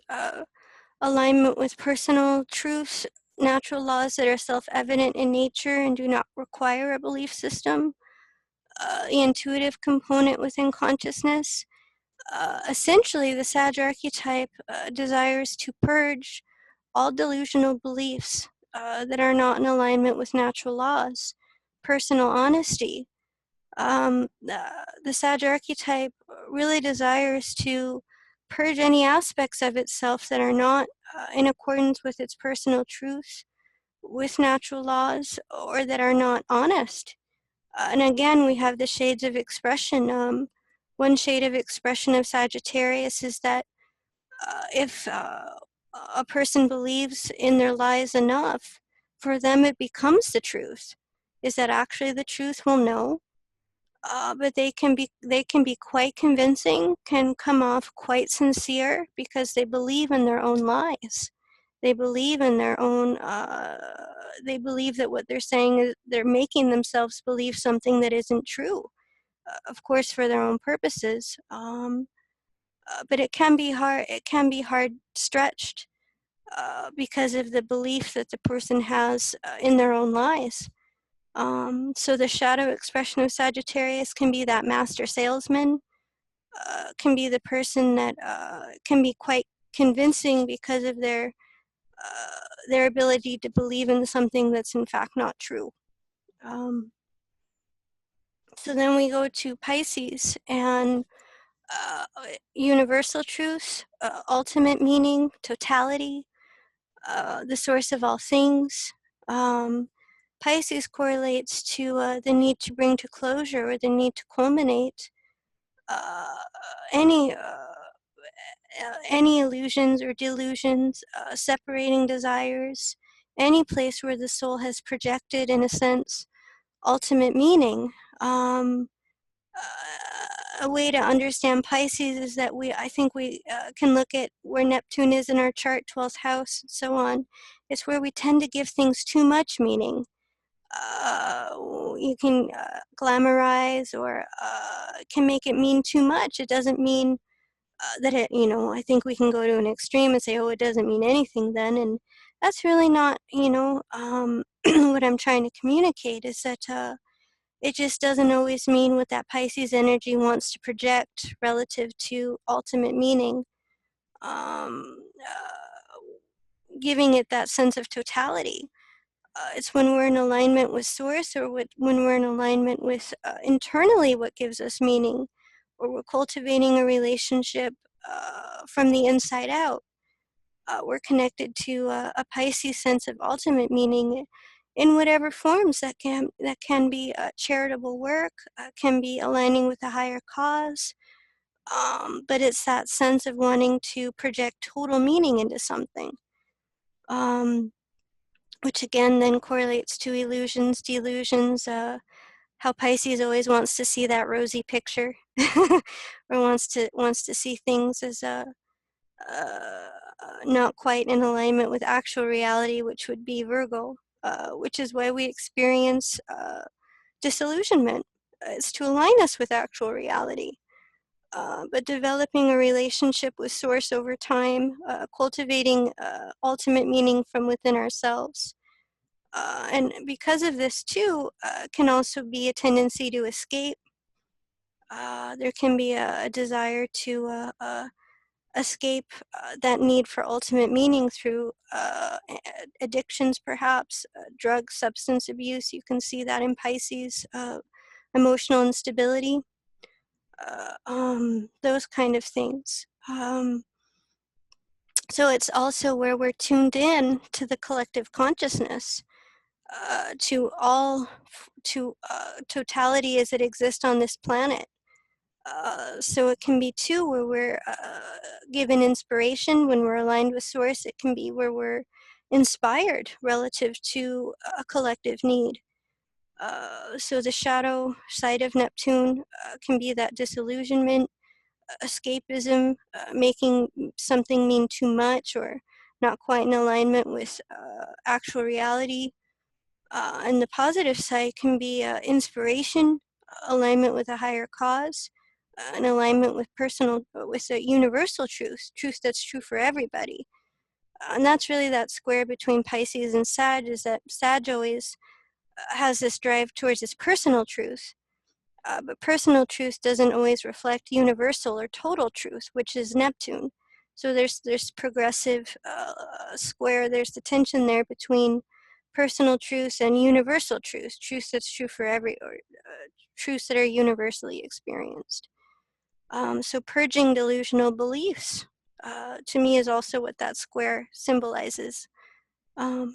alignment with personal truths, natural laws that are self-evident in nature and do not require a belief system. The intuitive component within consciousness. Essentially, the Sag archetype desires to purge all delusional beliefs that are not in alignment with natural laws. Personal honesty. The Sag archetype really desires to purge any aspects of itself that are not in accordance with its personal truth, with natural laws, or that are not honest. And again, we have the shades of expression. One shade of expression of Sagittarius is that if a person believes in their lies enough, for them it becomes the truth. Is that actually the truth? Well, no. But they can be quite convincing, can come off quite sincere, because they believe in their own lies. They believe in their own, they believe that what they're saying is, they're making themselves believe something that isn't true, of course, for their own purposes. But it can be hard stretched because of the belief that the person has in their own lies. So the shadow expression of Sagittarius can be that master salesman, can be the person that can be quite convincing because of their ability to believe in something that's in fact not true. So then we go to Pisces, and universal truth, ultimate meaning, totality, the source of all things. Pisces correlates to the need to bring to closure, or the need to culminate any illusions or delusions, separating desires, any place where the soul has projected, in a sense, ultimate meaning. a way to understand Pisces is that I think we can look at where Neptune is in our chart, 12th house, and so on. It's where we tend to give things too much meaning. You can glamorize or can make it mean too much. It doesn't mean that it, I think we can go to an extreme and say, oh, it doesn't mean anything then. And that's really not, what I'm trying to communicate is that it just doesn't always mean what that Pisces energy wants to project relative to ultimate meaning. Giving it that sense of totality. It's when we're in alignment with source, or when we're in alignment with internally what gives us meaning, or we're cultivating a relationship from the inside out. We're connected to a Pisces sense of ultimate meaning in whatever forms that can be charitable work, can be aligning with a higher cause, but it's that sense of wanting to project total meaning into something. Which again then correlates to illusions, delusions, how Pisces always wants to see that rosy picture, or wants to see things as not quite in alignment with actual reality, which would be Virgo, which is why we experience disillusionment. It's to align us with actual reality. But developing a relationship with Source over time, cultivating ultimate meaning from within ourselves. And because of this too, can also be a tendency to escape. There can be a desire to escape that need for ultimate meaning through addictions, perhaps, drug, substance abuse. You can see that in Pisces, emotional instability, those kind of things. So it's also where we're tuned in to the collective consciousness, to totality as it exists on this planet. So it can be too where we're given inspiration when we're aligned with Source. It can be where we're inspired relative to a collective need. So the shadow side of Neptune can be that disillusionment, escapism, making something mean too much or not quite in alignment with actual reality. And the positive side can be inspiration, alignment with a higher cause, an alignment with with a universal truth that's true for everybody. And that's really that square between Pisces and Sag, is that Sag always has this drive towards this personal truth. But personal truth doesn't always reflect universal or total truth, which is Neptune. So there's progressive square, there's the tension there between personal truth and universal truth, truth that's true for truths that are universally experienced. So purging delusional beliefs, to me, is also what that square symbolizes. But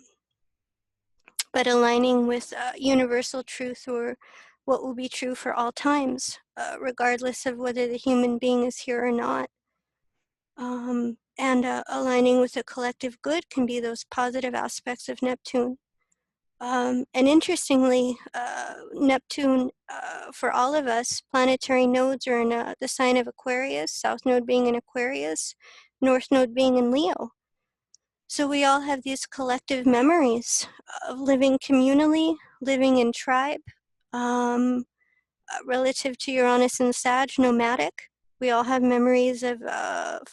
aligning with universal truth, or what will be true for all times, regardless of whether the human being is here or not. And aligning with the collective good can be those positive aspects of Neptune. And interestingly, Neptune, for all of us, planetary nodes are in the sign of Aquarius, South Node being in Aquarius, North Node being in Leo. So we all have these collective memories of living communally, living in tribe, relative to Uranus and Sag, nomadic. We all have memories of of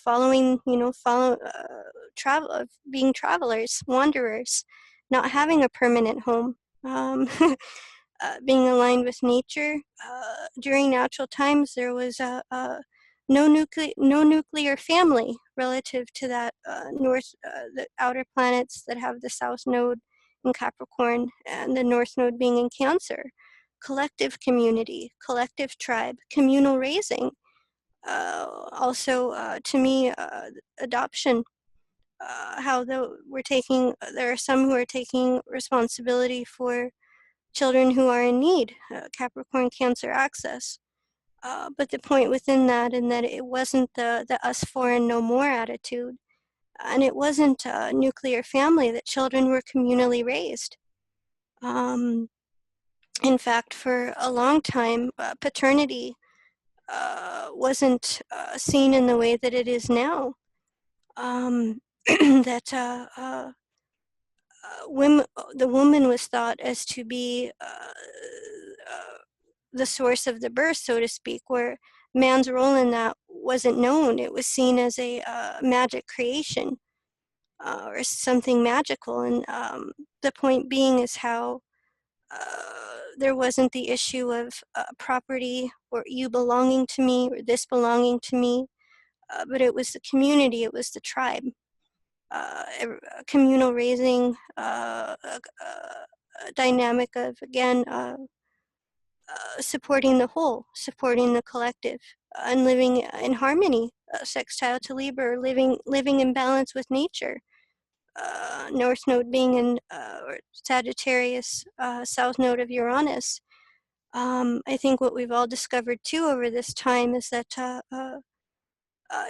being travelers, wanderers, not having a permanent home, being aligned with nature. During natural times, there was no nuclear family relative to that the outer planets that have the South Node in Capricorn and the North Node being in Cancer. Collective community, collective tribe, communal raising. Also, to me, adoption. How there are some who are taking responsibility for children who are in need, Capricorn Cancer access. But the point within that, and that it wasn't the us for and no more attitude, and it wasn't a nuclear family, that children were communally raised. In fact, for a long time, paternity wasn't seen in the way that it is now. That the woman was thought as to be the source of the birth, so to speak, where man's role in that wasn't known. It was seen as a magic creation or something magical. And the point being is how there wasn't the issue of property or you belonging to me or this belonging to me, but it was the community, it was the tribe. Communal raising, a dynamic of, again, supporting the whole, supporting the collective, and living in harmony, sextile to Libra, living in balance with nature. North node being in or Sagittarius, south node of Uranus. I think what we've all discovered too over this time is that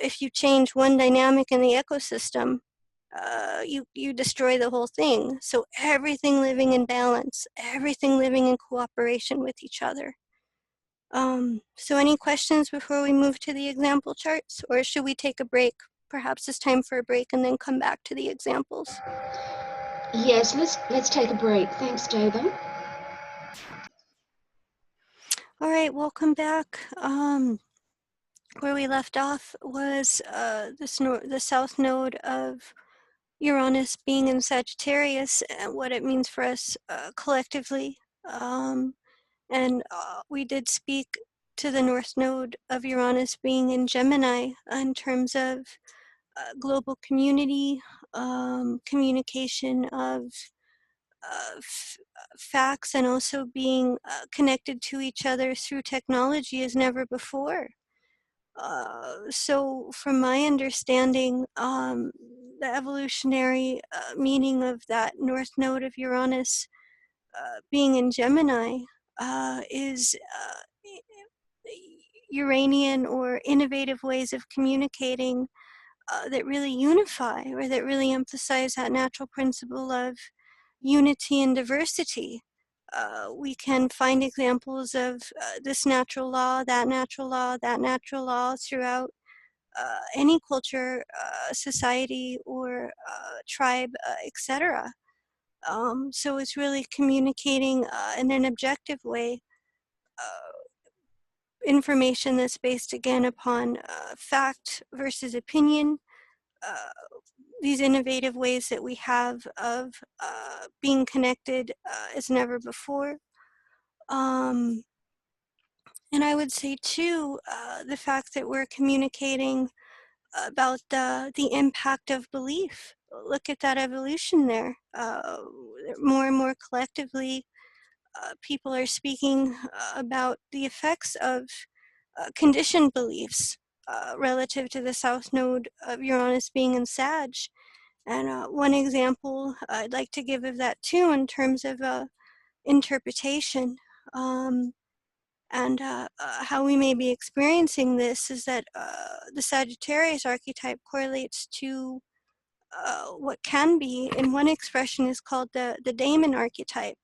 if you change one dynamic in the ecosystem, you destroy the whole thing. So everything living in balance, everything living in cooperation with each other. So any questions before we move to the example charts, or should we take a break? Perhaps it's time for a break and then come back to the examples. Yes, let's take a break. Thanks, Deva. All right, welcome back. Where we left off was the south node of Uranus being in Sagittarius and what it means for us collectively. And we did speak to the north node of Uranus being in Gemini in terms of global community, communication of facts, and also being connected to each other through technology as never before. So from my understanding, the evolutionary meaning of that north node of Uranus being in Gemini is Uranian or innovative ways of communicating that really unify, or that really emphasize that natural principle of unity and diversity. We can find examples of this natural law, that natural law, that natural law throughout any culture, society, or tribe, etc. So it's really communicating in an objective way information that's based again upon fact versus opinion. These innovative ways that we have of being connected as never before. And I would say too, the fact that we're communicating about the impact of belief. Look at that evolution there. More and more collectively, people are speaking about the effects of conditioned beliefs relative to the south node of Uranus being in Sag. And one example I'd like to give of that too in terms of interpretation and how we may be experiencing this is that the Sagittarius archetype correlates to what can be, in one expression, is called the daemon archetype.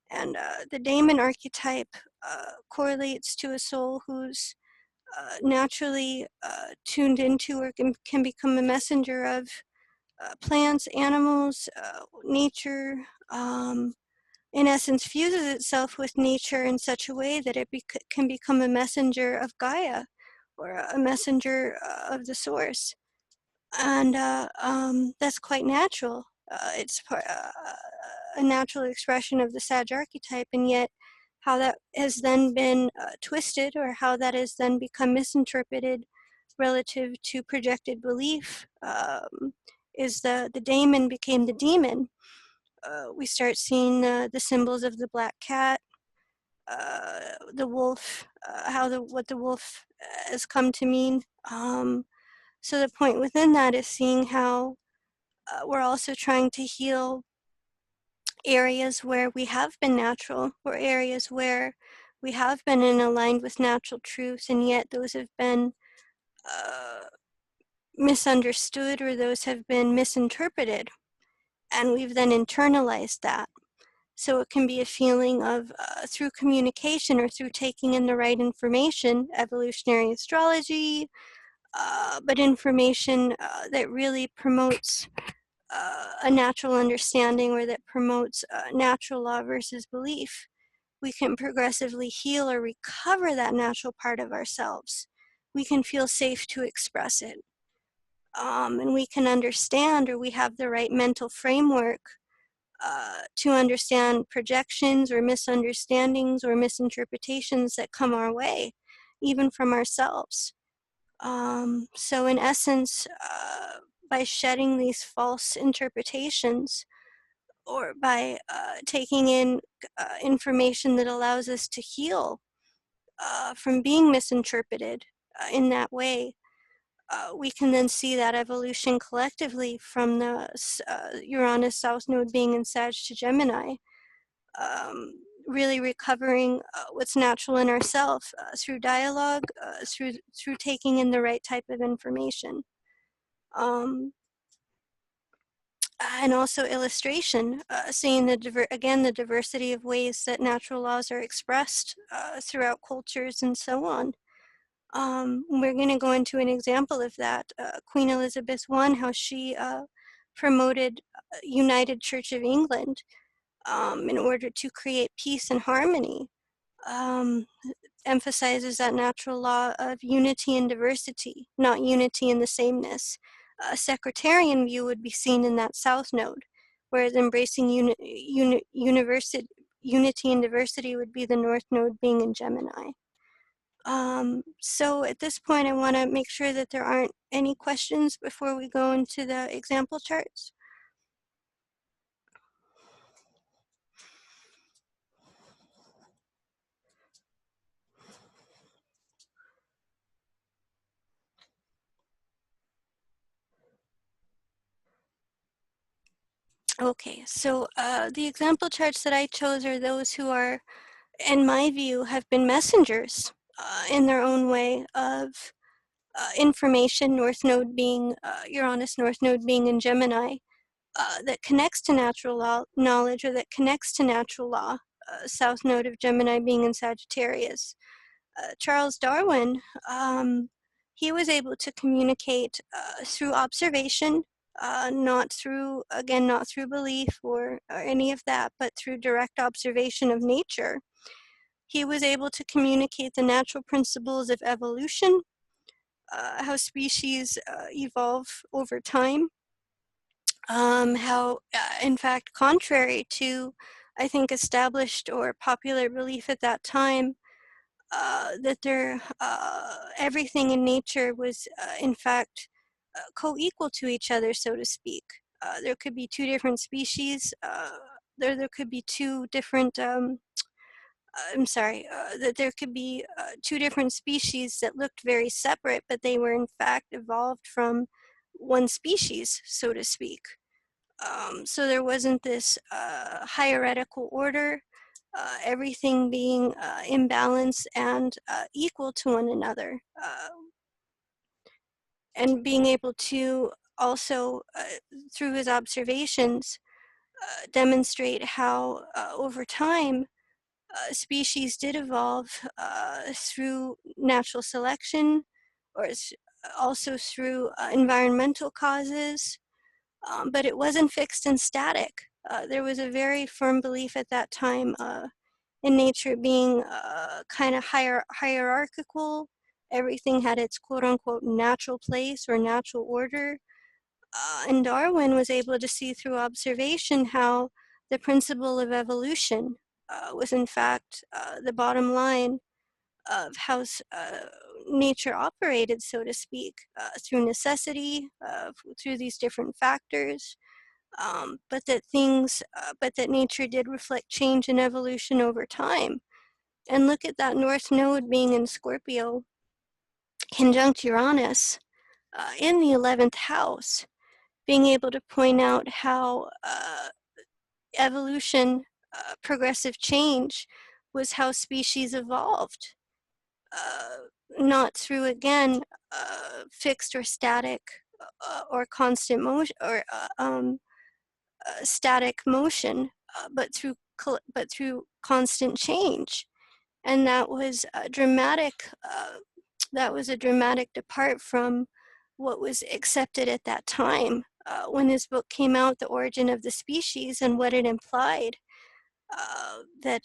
And the daemon archetype correlates to a soul who's naturally tuned into or can become a messenger of plants, animals, nature, in essence fuses itself with nature in such a way that it can become a messenger of Gaia, or a messenger of the source. And that's quite natural. It's a natural expression of the Sag archetype, and yet how that has then been twisted, or how that has then become misinterpreted relative to projected belief, is the daemon became the demon. We start seeing the symbols of the black cat, the wolf, what the wolf has come to mean. So the point within that is seeing how we're also trying to heal areas where we have been natural, or areas where we have been aligned with natural truths, and yet those have been misunderstood, or those have been misinterpreted, and we've then internalized that. So it can be a feeling of, through communication or through taking in the right information, evolutionary astrology, but information that really promotes a natural understanding, or that promotes natural law versus belief. We can progressively heal or recover that natural part of ourselves. We can feel safe to express it. And we can understand, or we have the right mental framework to understand projections or misunderstandings or misinterpretations that come our way, even from ourselves. So in essence, by shedding these false interpretations, or by taking in information that allows us to heal from being misinterpreted in that way, we can then see that evolution collectively from the Uranus South Node being in Sag to Gemini, really recovering what's natural in ourselves through dialogue, through taking in the right type of information. And also illustration, seeing the diversity of ways that natural laws are expressed throughout cultures and so on. We're going to go into an example of that. Queen Elizabeth I, how she promoted United Church of England in order to create peace and harmony. Emphasizes that natural law of unity and diversity, not unity and the sameness. A sectarian view would be seen in that South Node, whereas embracing unity and diversity would be the North Node being in Gemini. So at this point, I want to make sure that there aren't any questions before we go into the example charts. Okay, so the example charts that I chose are those who are, in my view, have been messengers in their own way of information, North Node being, Uranus North Node being in Gemini, that connects to natural law knowledge, or that connects to natural law, South Node of Gemini being in Sagittarius. Charles Darwin, he was able to communicate through observation, not through belief or any of that, but through direct observation of nature. He was able to communicate the natural principles of evolution, how species evolve over time, how, in fact, contrary to, I think, established or popular belief at that time, that everything in nature was, in fact, co-equal to each other, so to speak. There could be two different species. There could be two different. That there could be two different species that looked very separate, but they were in fact evolved from one species, so to speak. So there wasn't this hierarchical order, everything being in balance and equal to one another. And being able to also, through his observations, demonstrate how over time species did evolve through natural selection, or also through environmental causes, but it wasn't fixed and static. There was a very firm belief at that time in nature being kind of hierarchical. Everything had its quote-unquote natural place or natural order. And Darwin was able to see through observation how the principle of evolution was in fact the bottom line of how nature operated, so to speak, through necessity, through these different factors, but that nature did reflect change and evolution over time. And look at that North Node being in Scorpio, conjunct Uranus in the 11th house, being able to point out how evolution, progressive change, was how species evolved, not through, again, fixed or static or constant motion, or static motion, but through but through constant change. And that was a dramatic depart from what was accepted at that time. When his book came out, The Origin of the Species, and what it implied, that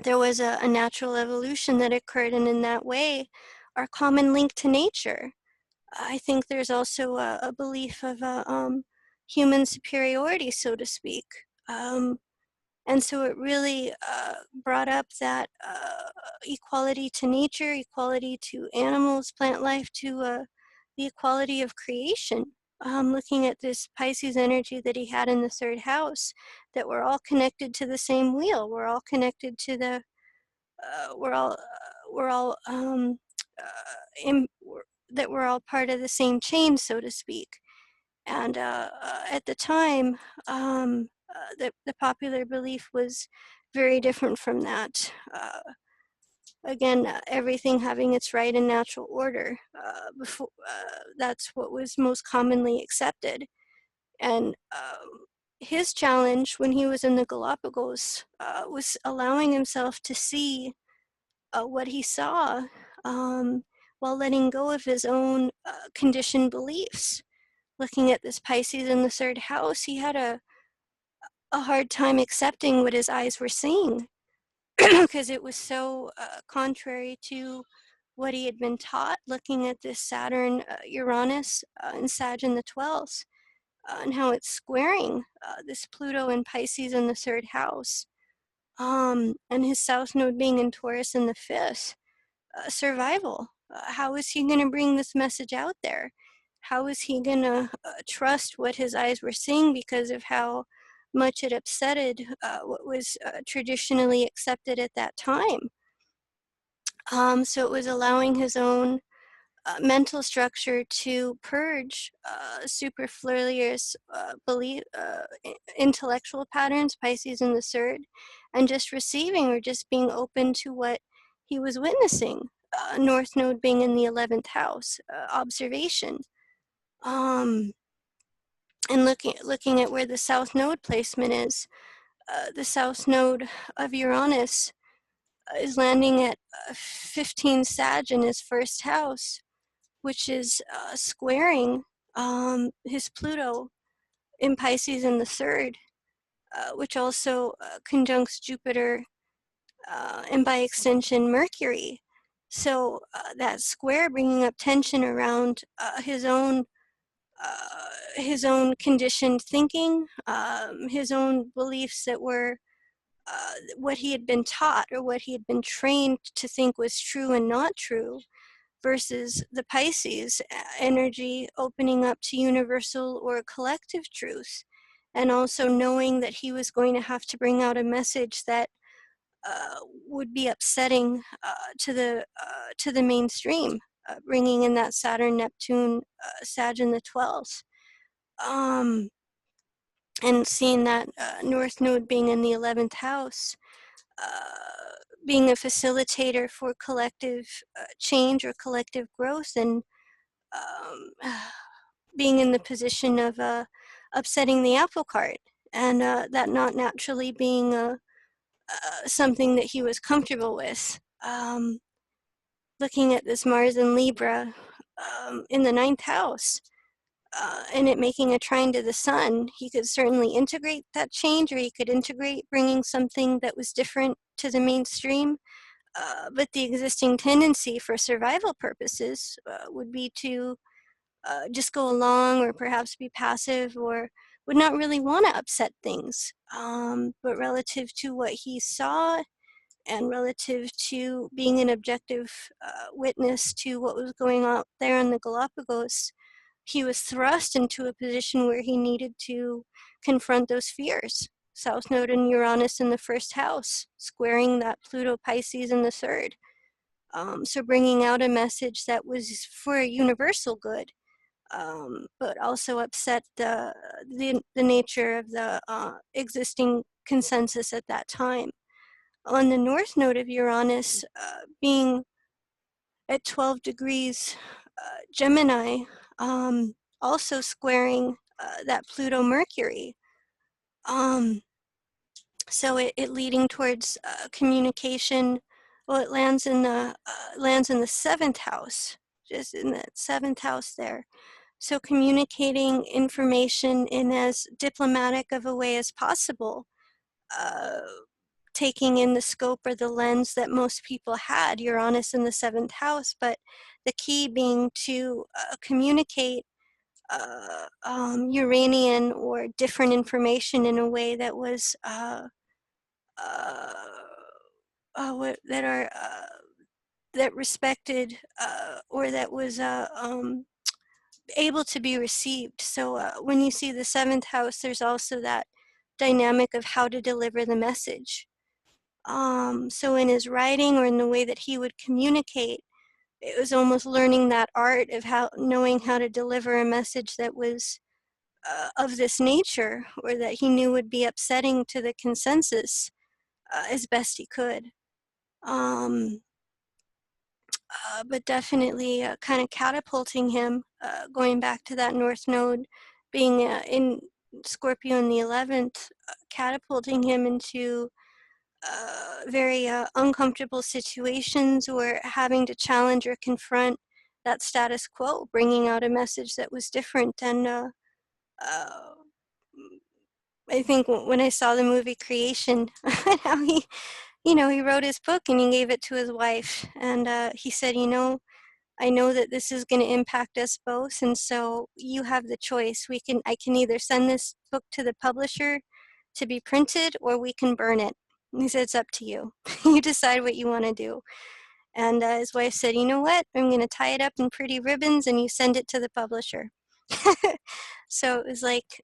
there was a natural evolution that occurred, and in that way, our common link to nature. I think there's also a belief of human superiority, so to speak. And so it really brought up that equality to nature, equality to animals, plant life, to the equality of creation. Looking at this Pisces energy that he had in the third house, that we're all connected to the same wheel. We're all connected to the, we're all that we're all part of the same chain, so to speak. And at the time, the popular belief was very different from that. Again, everything having its right and natural order. That's what was most commonly accepted. And his challenge when he was in the Galapagos was allowing himself to see what he saw, while letting go of his own conditioned beliefs. Looking at this Pisces in the third house, he had a hard time accepting what his eyes were seeing because it was so contrary to what he had been taught. Looking at this Saturn, Uranus, and Sag in the 12th, and how it's squaring this Pluto and Pisces in the third house, and his South Node being in Taurus in the 5th. Survival. How is he going to bring this message out there? How is he going to trust what his eyes were seeing because of how much it upsetted what was traditionally accepted at that time? So it was allowing his own mental structure to purge superfluous intellectual patterns, Pisces in the third, and just receiving or just being open to what he was witnessing. North Node being in the 11th house, observation. And looking at where the South Node placement is, the South Node of Uranus is landing at 15 Sag in his first house, which is squaring his Pluto in Pisces in the third, which also conjuncts Jupiter and by extension Mercury. So that square bringing up tension around his own conditioned thinking, his own beliefs that were what he had been taught or what he had been trained to think was true and not true, versus the Pisces energy opening up to universal or collective truth, and also knowing that he was going to have to bring out a message that would be upsetting to the mainstream, bringing in that Saturn, Neptune, Sag in the 12th, and seeing that North Node being in the 11th house, being a facilitator for collective change or collective growth, and being in the position of upsetting the apple cart, and that not naturally being something that he was comfortable with. Looking at this Mars in Libra in the 9th house, and it making a trine to the sun, he could certainly integrate that change, or he could integrate bringing something that was different to the mainstream. But the existing tendency for survival purposes would be to just go along, or perhaps be passive, or would not really want to upset things. But relative to what he saw, and relative to being an objective witness to what was going on there in the Galapagos, he was thrust into a position where he needed to confront those fears. South Node and Uranus in the first house, squaring that Pluto Pisces in the third. So bringing out a message that was for a universal good, but also upset the nature of the existing consensus at that time. On the North Node of Uranus, being at 12 degrees Gemini, also squaring that Pluto Mercury. So it leading towards communication. Well, it lands in the seventh house, just in the seventh house there. So communicating information in as diplomatic of a way as possible, uh, taking in the scope or the lens that most people had, Uranus in the seventh house, but the key being to communicate Uranian or different information in a way that was uh, that are that respected or that was able to be received. So when you see the seventh house, there's also that dynamic of how to deliver the message. So in his writing or in the way that he would communicate, it was almost learning that art of knowing how to deliver a message that was of this nature, or that he knew would be upsetting to the consensus as best he could. But definitely kind of catapulting him, going back to that North Node being in Scorpio in the 11th, catapulting him into very uncomfortable situations, or having to challenge or confront that status quo, bringing out a message that was different. And I think when I saw the movie Creation, how he wrote his book and he gave it to his wife, and he said, I know that this is going to impact us both, and so you have the choice. I can either send this book to the publisher to be printed, or we can burn it. And he said, it's up to you. You decide what you want to do. And his wife said, you know what? I'm going to tie it up in pretty ribbons, and you send it to the publisher. So it was like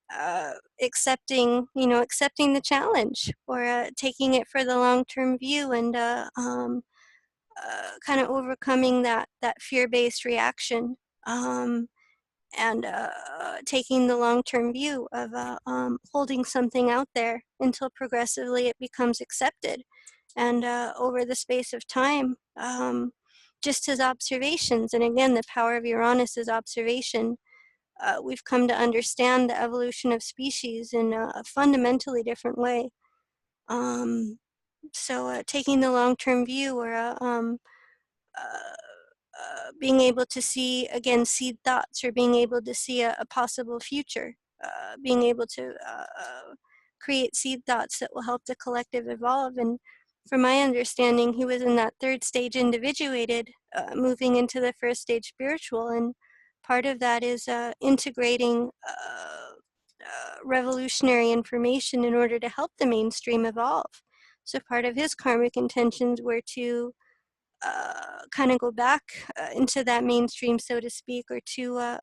accepting the challenge, or taking it for the long-term view, and kind of overcoming that fear-based reaction, and taking the long-term view of holding something out there until progressively it becomes accepted. And over the space of time, just his observations, and again, the power of Uranus is observation, we've come to understand the evolution of species in a fundamentally different way. So taking the long-term view, or being able to see, again, seed thoughts, or being able to see a possible future, being able to create seed thoughts that will help the collective evolve. And from my understanding, he was in that third stage individuated, moving into the first stage spiritual, and part of that is integrating revolutionary information in order to help the mainstream evolve. So part of his karmic intentions were to kind of go back into that mainstream, so to speak, or to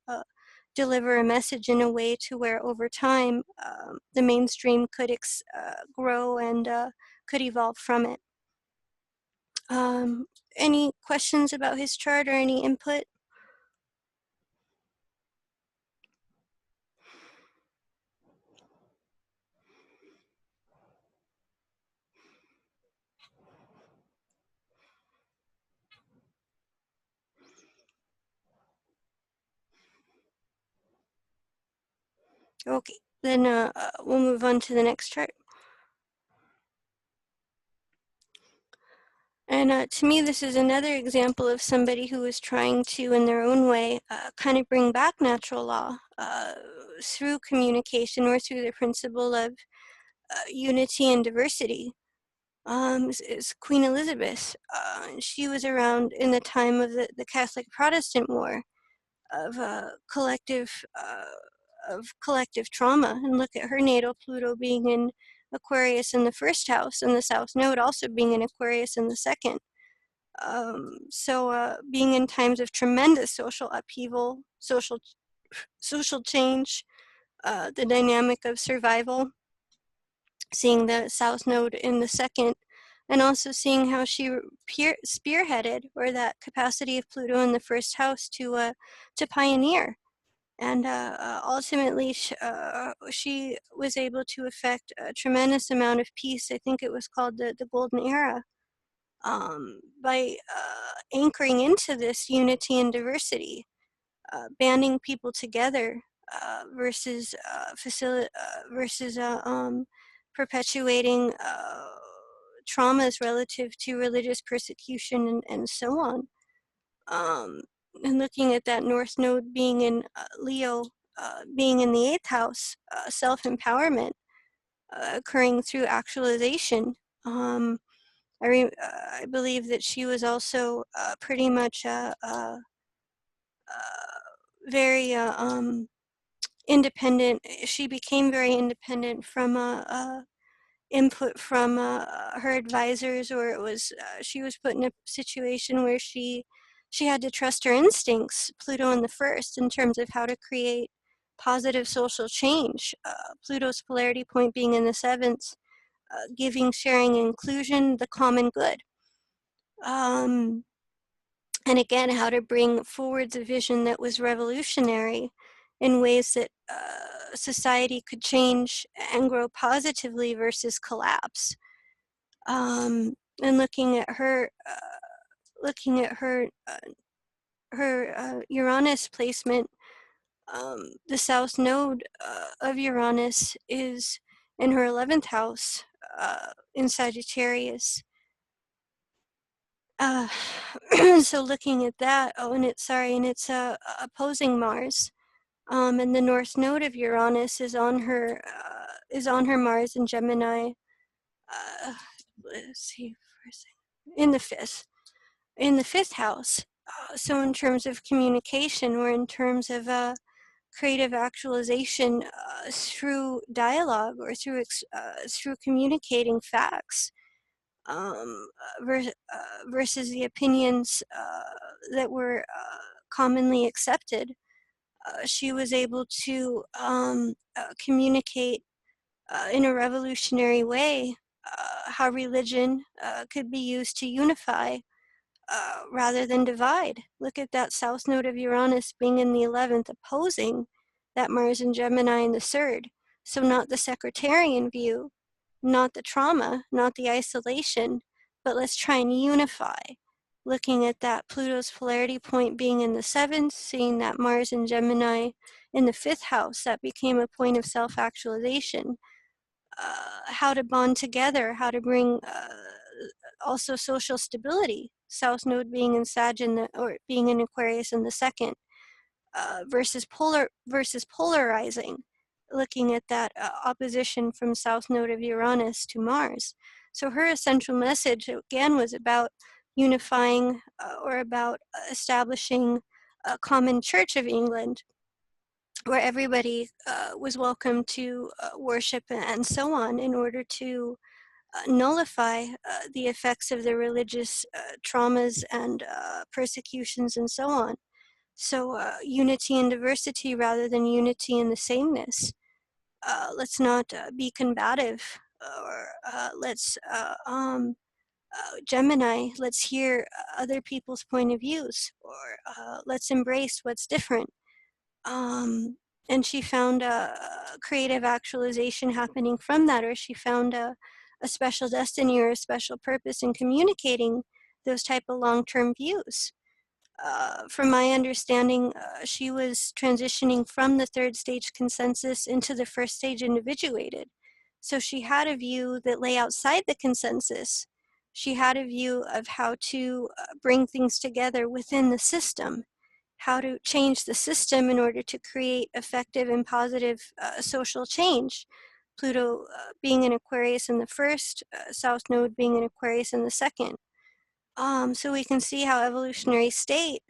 deliver a message in a way to where over time the mainstream could grow and could evolve from it. Any questions about his chart or any input? Okay, then we'll move on to the next chart. And to me, this is another example of somebody who is trying to, in their own way, kind of bring back natural law through communication, or through the principle of unity and diversity. Is Queen Elizabeth. She was around in the time of the Catholic Protestant War, of collective trauma. And look at her natal Pluto being in Aquarius in the first house, and the South Node also being in Aquarius in the second. So being in times of tremendous social upheaval, social change, the dynamic of survival, seeing the South Node in the second, and also seeing how she spearheaded, or that capacity of Pluto in the first house to pioneer. And ultimately, she was able to effect a tremendous amount of peace. I think it was called the Golden Era, by anchoring into this unity and diversity, banding people together versus perpetuating traumas relative to religious persecution and so on. And looking at that North Node being in Leo, being in the 8th house, self-empowerment occurring through actualization. I believe that she was also pretty much very independent. She became very independent from input from her advisors, or it was she was put in a situation where she had to trust her instincts, Pluto in the 1st, in terms of how to create positive social change. Pluto's polarity point being in the 7th, giving, sharing, inclusion, the common good. And again, how to bring forward the vision that was revolutionary in ways that society could change and grow positively versus collapse. And looking at her Uranus placement, the South Node of Uranus is in her 11th house in Sagittarius. So looking at that, and it's opposing Mars, and the North Node of Uranus is on her Mars in Gemini. Let's see, in the 5th house. So in terms of communication, or in terms of creative actualization through dialogue, or through communicating facts, versus the opinions that were commonly accepted. She was able to communicate in a revolutionary way how religion could be used to unify rather than divide. Look at that South Node of Uranus being in the 11th, opposing that Mars in Gemini in the 3rd. So not the sectarian view, not the trauma, not the isolation, but let's try and unify. Looking at that Pluto's polarity point being in the 7th, seeing that Mars in Gemini in the 5th house, that became a point of self-actualization. How to bond together, how to bring also social stability. South Node being in Sag or being in Aquarius in the 2nd, versus polarizing. Looking at that opposition from South Node of Uranus to Mars. So her essential message, again, was about unifying or about establishing a common Church of England, where everybody was welcome to worship and so on, in order to nullify the effects of the religious traumas and persecutions and so on. So unity and diversity rather than unity and the sameness. Let's not be combative, or let's Gemini, let's hear other people's point of views, or let's embrace what's different. And she found a creative actualization happening from that, or she found a special destiny or a special purpose in communicating those type of long-term views. From my understanding, she was transitioning from the 3rd stage consensus into the 1st stage individuated. So she had a view that lay outside the consensus. She had a view of how to bring things together within the system, how to change the system in order to create effective and positive social change. Pluto being in Aquarius in the 1st, South Node being in Aquarius in the 2nd. So we can see how evolutionary state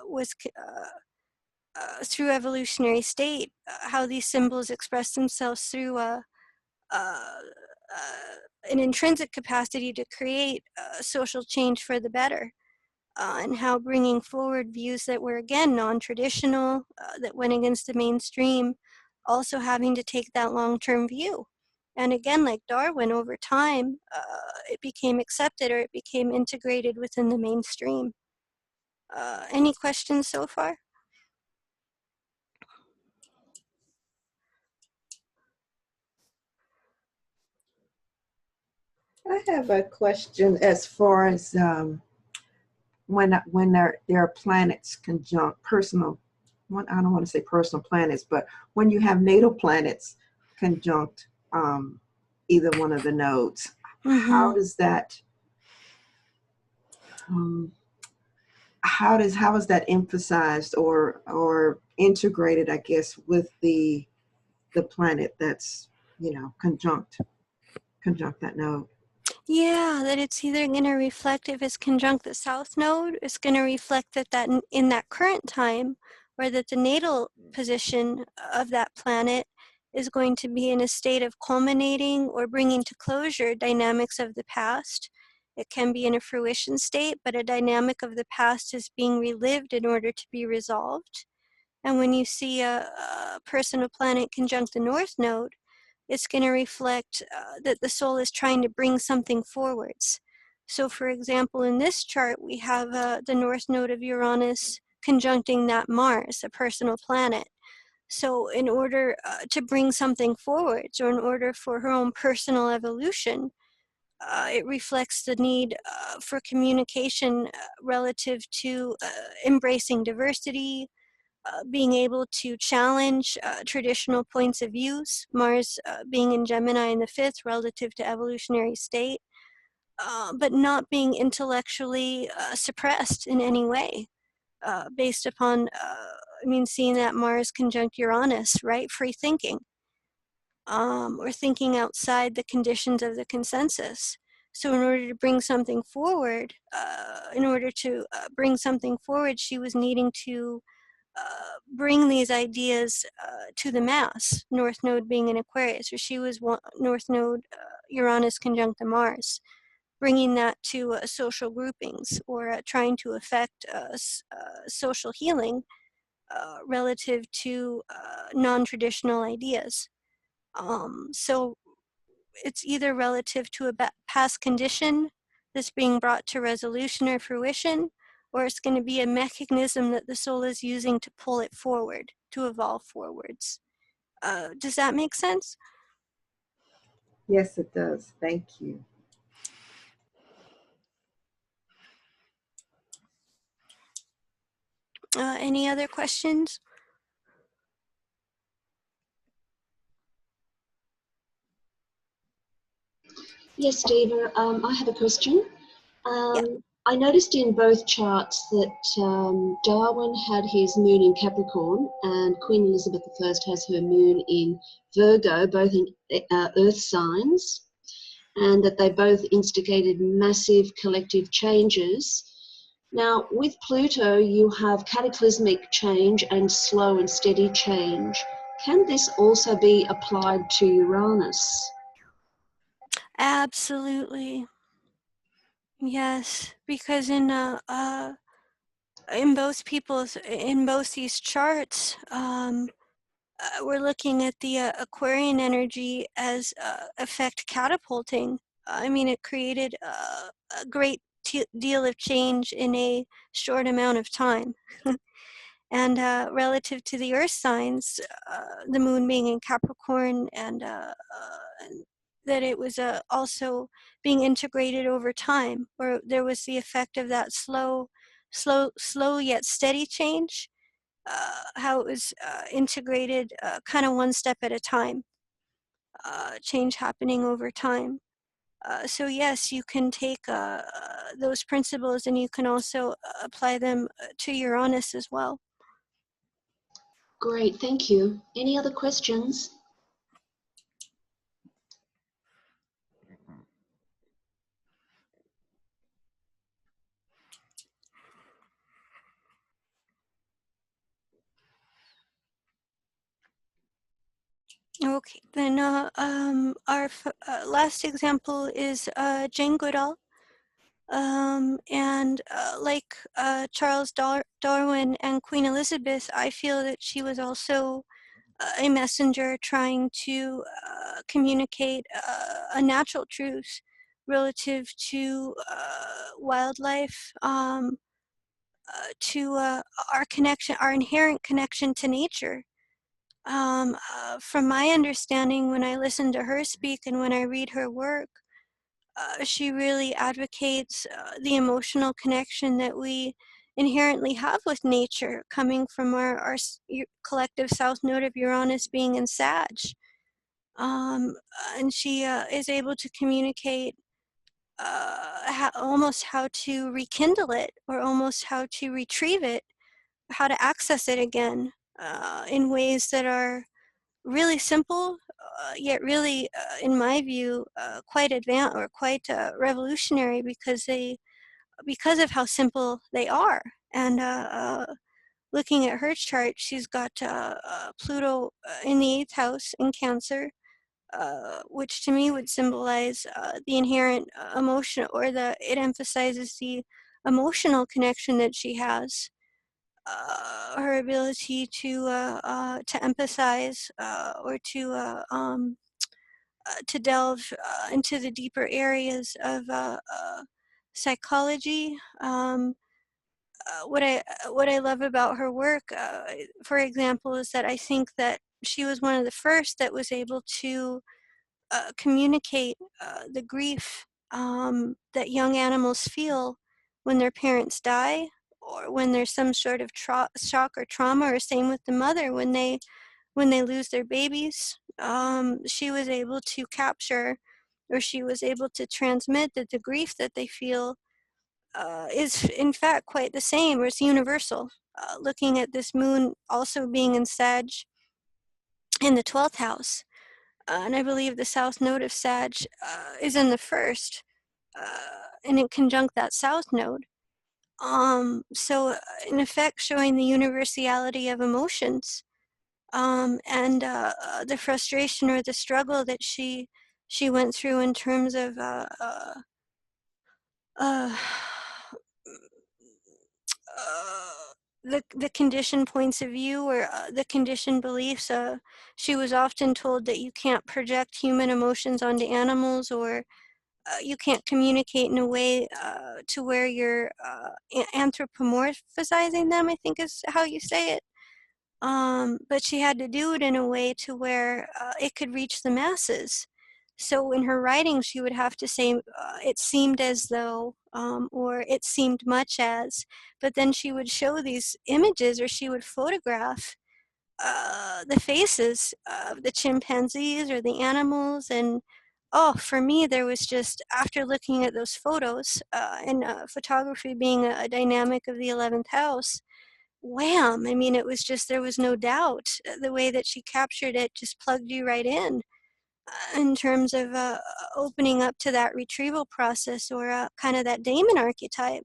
was through evolutionary state, how these symbols express themselves through an intrinsic capacity to create social change for the better, and how bringing forward views that were, again, non-traditional, that went against the mainstream, also having to take that long-term view. And again, like Darwin, over time, it became accepted, or it became integrated within the mainstream. Any questions so far? I have a question as far as when there are planets conjunct personal. I don't want to say personal planets, but when you have natal planets conjunct either one of the nodes. How does that how is that emphasized or integrated, I guess, with the planet that's, you know, conjunct that node? Yeah, that it's either going to reflect, if it's conjunct the south node, it's going to reflect that in that current time, or that the natal position of that planet is going to be in a state of culminating or bringing to closure dynamics of the past. It can be in a fruition state, but a dynamic of the past is being relived in order to be resolved. And when you see a personal planet conjunct the north node, it's going to reflect that the soul is trying to bring something forwards. So for example, in this chart, we have the north node of Uranus conjuncting that Mars, a personal planet. So in order to bring something forwards, or in order for her own personal evolution, it reflects the need for communication relative to embracing diversity, being able to challenge traditional points of views, Mars being in Gemini in the fifth relative to evolutionary state, but not being intellectually suppressed in any way based upon, seeing that Mars conjunct Uranus, right? Free thinking, or thinking outside the conditions of the consensus. So in order to bring something forward, she was needing to bring these ideas to the mass, North Node being in Aquarius, or she was North Node Uranus conjunct the Mars, bringing that to social groupings, or trying to affect social healing relative to non-traditional ideas. So it's either relative to a past condition that's being brought to resolution or fruition, or it's going to be a mechanism that the soul is using to pull it forward, to evolve forwards. Does that make sense? Yes, it does. Thank you. Any other questions? Yes, Deva, I have a question. Yeah. I noticed in both charts that Darwin had his moon in Capricorn and Queen Elizabeth I has her moon in Virgo, both in earth signs, and that they both instigated massive collective changes. Now, with Pluto, you have cataclysmic change and slow and steady change. Can this also be applied to Uranus? Absolutely. Yes, because in both these charts, we're looking at the Aquarian energy as effect catapulting. It created a great deal of change in a short amount of time. And relative to the earth signs, the moon being in Capricorn, and that it was also being integrated over time, where there was the effect of that slow yet steady change, how it was integrated kind of one step at a time, change happening over time. So yes, you can take those principles, and you can also apply them to Uranus as well. Great, thank you. Any other questions? Okay, then our last example is Jane Goodall. And like Charles Darwin and Queen Elizabeth, I feel that she was also a messenger trying to communicate a natural truth relative to wildlife, to our inherent connection to nature. From my understanding, when I listen to her speak and when I read her work, she really advocates the emotional connection that we inherently have with nature, coming from our collective south node of Uranus being in Sag. and she is able to communicate almost how to rekindle it, or almost how to retrieve it, how to access it again, in ways that are really simple, yet really, in my view, quite advanced, or quite revolutionary, because of how simple they are. And looking at her chart, she's got Pluto in the 8th house in Cancer, which to me would symbolize the inherent emotion, or it emphasizes the emotional connection that she has, her ability to empathize, or to delve into the deeper areas of psychology. What I love about her work, for example, is that I think that she was one of the first that was able to communicate the grief that young animals feel when their parents die, or when there's some sort of shock or trauma, or same with the mother when they lose their babies. She was able to capture, or she was able to transmit, that the grief that they feel is in fact quite the same, or it's universal. Looking at this moon also being in Sag in the 12th house, and I believe the south node of Sag is in the first, and it conjunct that south node. So in effect showing the universality of emotions, and the frustration or the struggle that she went through in terms of uh, the conditioned points of view, or the conditioned beliefs. She was often told that you can't project human emotions onto animals, or you can't communicate in a way to where you're anthropomorphizing them, I think is how you say it. But she had to do it in a way to where it could reach the masses. So in her writing, she would have to say, it seemed as though, or it seemed much as, but then she would show these images, or she would photograph the faces of the chimpanzees or the animals. And oh, for me, there was just, after looking at those photos, and photography being a dynamic of the 11th house, wham! I mean, it was just, there was no doubt. The way that she captured it just plugged you right in terms of opening up to that retrieval process, or kind of that daemon archetype.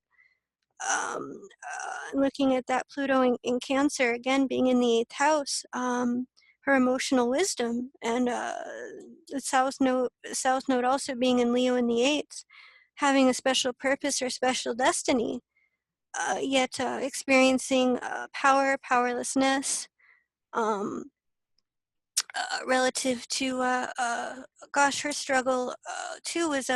Looking at that Pluto in Cancer, again, being in the 8th house, her emotional wisdom, and the south node also being in Leo in the 8th, having a special purpose or special destiny, yet experiencing power, powerlessness, um, relative to, gosh, her struggle too was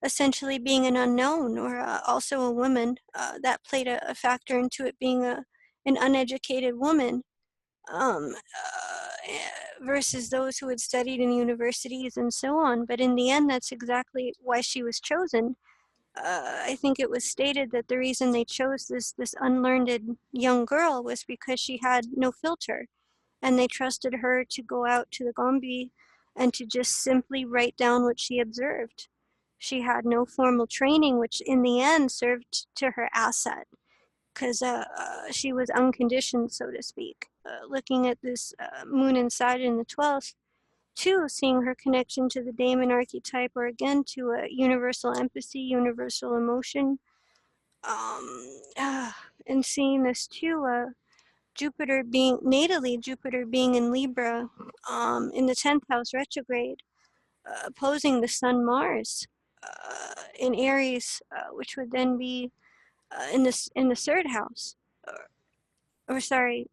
essentially being an unknown, or also a woman. That played a factor into it being an uneducated woman, versus those who had studied in universities and so on. But in the end, that's exactly why she was chosen. I think it was stated that the reason they chose this unlearned young girl was because she had no filter, and they trusted her to go out to the Gombe and to just simply write down what she observed. She had no formal training, which in the end served to her asset, because she was unconditioned, so to speak. Looking at this moon inside in the 12th, too, seeing her connection to the daemon archetype, or again to a universal empathy, universal emotion, and seeing this too, Jupiter being in Libra, in the 10th house retrograde, opposing the Sun Mars in Aries, which would then be in the 3rd house, or sorry,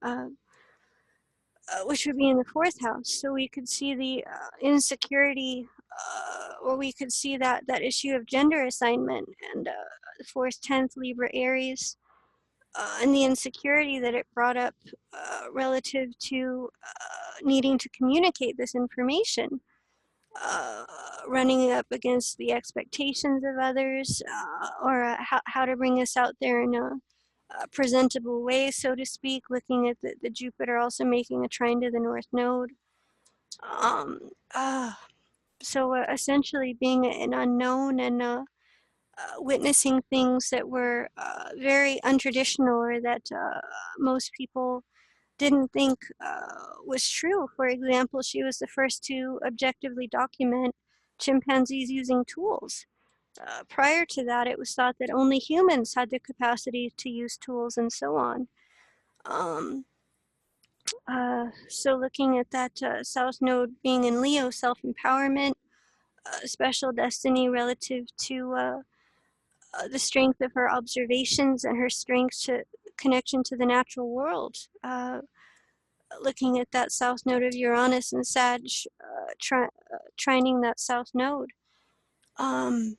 which would be in the 4th house. So we could see the insecurity, or we could see that issue of gender assignment, and the 4th, 10th Libra Aries, and the insecurity that it brought up relative to needing to communicate this information, running up against the expectations of others, or how to bring us out there in a presentable way, so to speak. Looking at the Jupiter also making a trine to the North Node. So essentially being an unknown and witnessing things that were very untraditional or that most people didn't think was true. For example, she was the first to objectively document chimpanzees using tools. Prior to that, it was thought that only humans had the capacity to use tools and so on. So looking at that South Node being in Leo, self-empowerment, special destiny relative to the strength of her observations and her strength to connection to the natural world. Looking at that South Node of Uranus and Sag, trining that South Node. And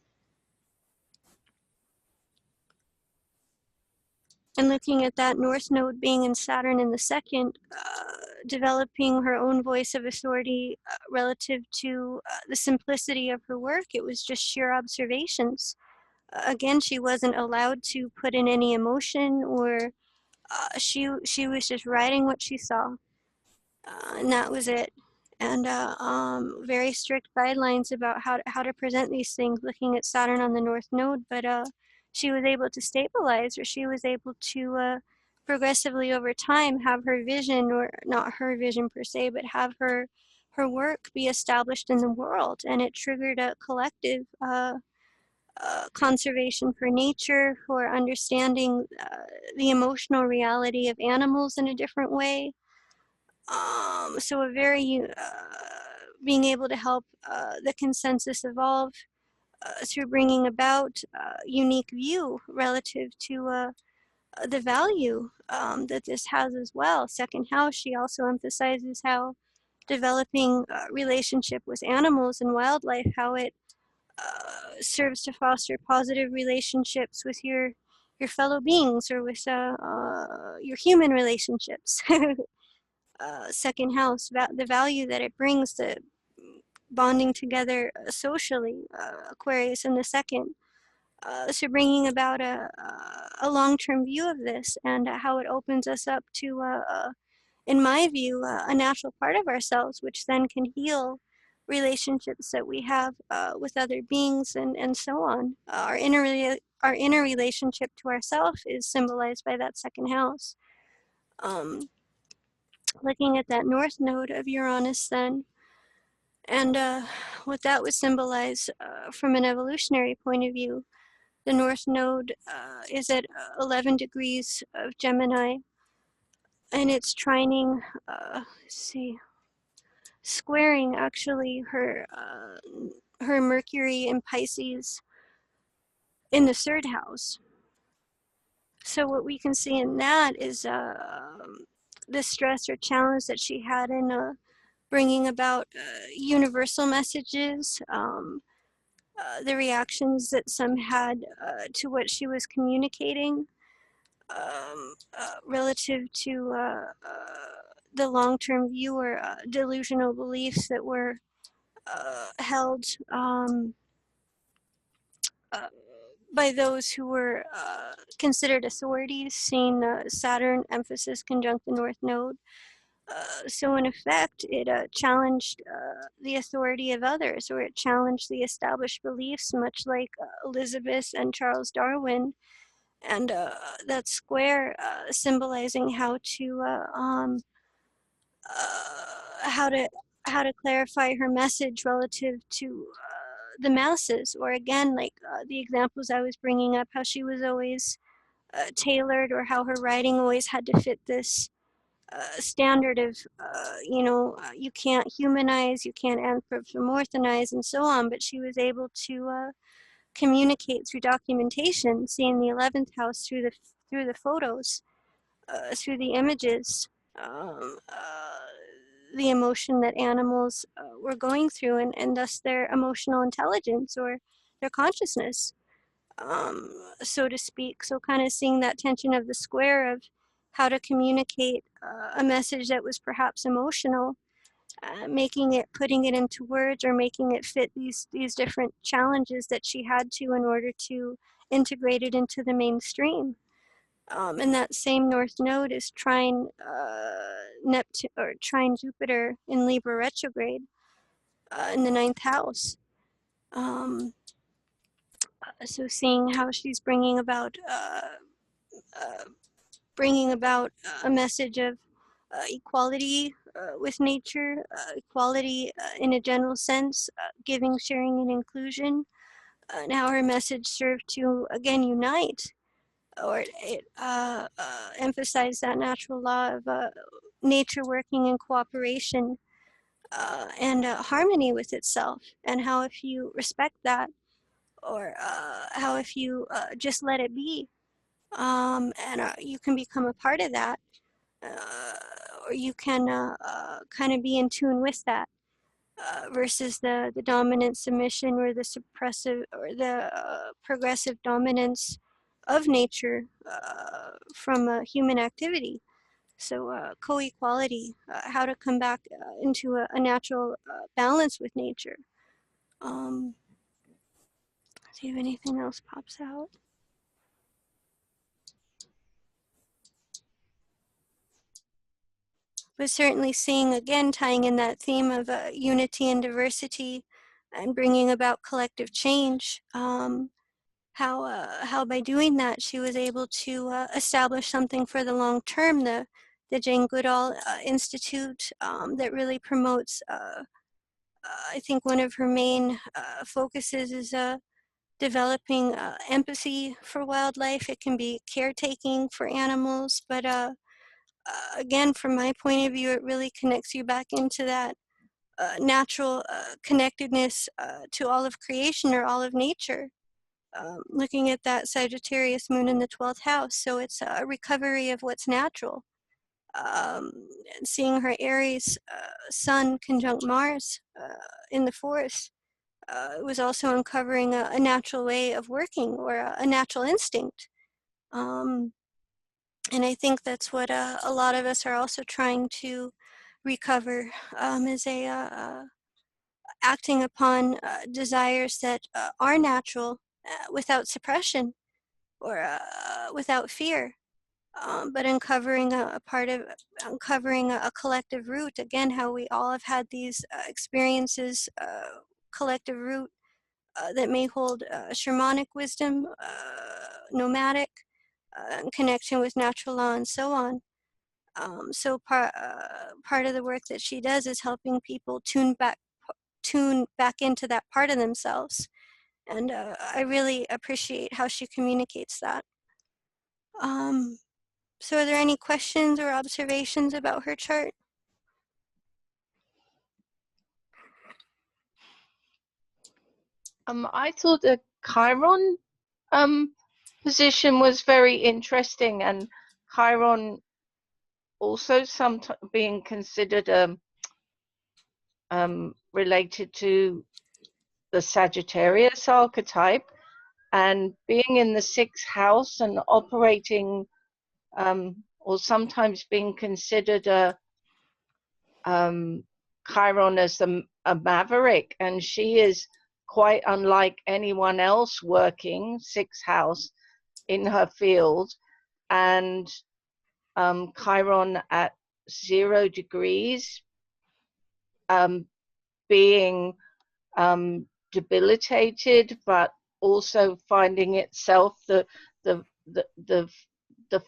looking at that North Node being in Saturn in the second, developing her own voice of authority relative to the simplicity of her work. It was just sheer observations. Again, she wasn't allowed to put in any emotion, or she was just writing what she saw, and that was it. And very strict guidelines about how to present these things, looking at Saturn on the North Node. But she was able to stabilize, or she was able to progressively over time have her vision, or not her vision per se, but have her work be established in the world. And it triggered a collective conservation for nature, for understanding the emotional reality of animals in a different way. So a very being able to help the consensus evolve through bringing about unique view relative to the value that this has as well. Second house, she also emphasizes how developing relationship with animals and wildlife, how it serves to foster positive relationships with your fellow beings, or with your human relationships. Second house, the value that it brings to bonding together socially, Aquarius in the second. So bringing about a long-term view of this, and how it opens us up to, in my view, a natural part of ourselves, which then can heal relationships that we have with other beings, and so on. Our inner relationship to ourselves is symbolized by that second house. Looking at that North Node of Uranus then, and what that would symbolize from an evolutionary point of view. The North Node is at 11 degrees of Gemini, and it's trining, squaring actually her Mercury in Pisces in the third house. So what we can see in that is the stress or challenge that she had in bringing about universal messages, the reactions that some had to what she was communicating, relative to the long-term view, or delusional beliefs that were held by those who were considered authorities, seeing Saturn emphasis conjunct the North Node. So in effect, it challenged the authority of others, or it challenged the established beliefs, much like Elizabeth and Charles Darwin. And that square symbolizing how to how to clarify her message relative to the masses, or again, like the examples I was bringing up, how she was always tailored, or how her writing always had to fit this standard of, you can't humanize, you can't anthropomorphize, and so on. But she was able to communicate through documentation, seeing the 11th house through the photos, through the images, the emotion that animals were going through, and thus their emotional intelligence, or their consciousness, so to speak. So kind of seeing that tension of the square of how to communicate a message that was perhaps emotional, putting it into words, or making it fit these different challenges that she had to, in order to integrate it into the mainstream. And that same North Node is trine Neptune, or trine Jupiter in Libra retrograde in the 9th house. So seeing how she's bringing about a message of equality with nature, equality in a general sense, giving, sharing, and inclusion, and how her message served to again unite, or it emphasized that natural law of nature working in cooperation and harmony with itself, and how if you respect that, or how if you just let it be, and you can become a part of that, or you can kind of be in tune with that, versus the dominant submission, or the suppressive, or the progressive dominance of nature from human activity. So co-equality, how to come back into a natural balance with nature. See if anything else pops out. But certainly seeing, again, tying in that theme of unity and diversity and bringing about collective change, how by doing that she was able to establish something for the long term, the Jane Goodall Institute, that really promotes, I think one of her main focuses is developing empathy for wildlife. It can be caretaking for animals, but again, from my point of view, it really connects you back into that natural connectedness to all of creation, or all of nature. Looking at that Sagittarius moon in the 12th house, so it's a recovery of what's natural. Seeing her Aries sun conjunct Mars in the 4th, it was also uncovering a natural way of working, or a natural instinct. And I think that's what a lot of us are also trying to recover, is acting upon desires that are natural, without suppression, or without fear, but uncovering uncovering a collective root. Again, how we all have had these experiences, collective root, that may hold shamanic wisdom, nomadic, connection with natural law, and so on. So part of the work that she does is helping people tune back into that part of themselves. And I really appreciate how she communicates that. So are there any questions or observations about her chart? I thought the Chiron position was very interesting, and Chiron also sometimes being considered related to the Sagittarius archetype, and being in the 6th house and operating, or sometimes being considered Chiron as a maverick, and she is quite unlike anyone else working 6th house in her field, and Chiron at 0 degrees, being debilitated, but also finding itself the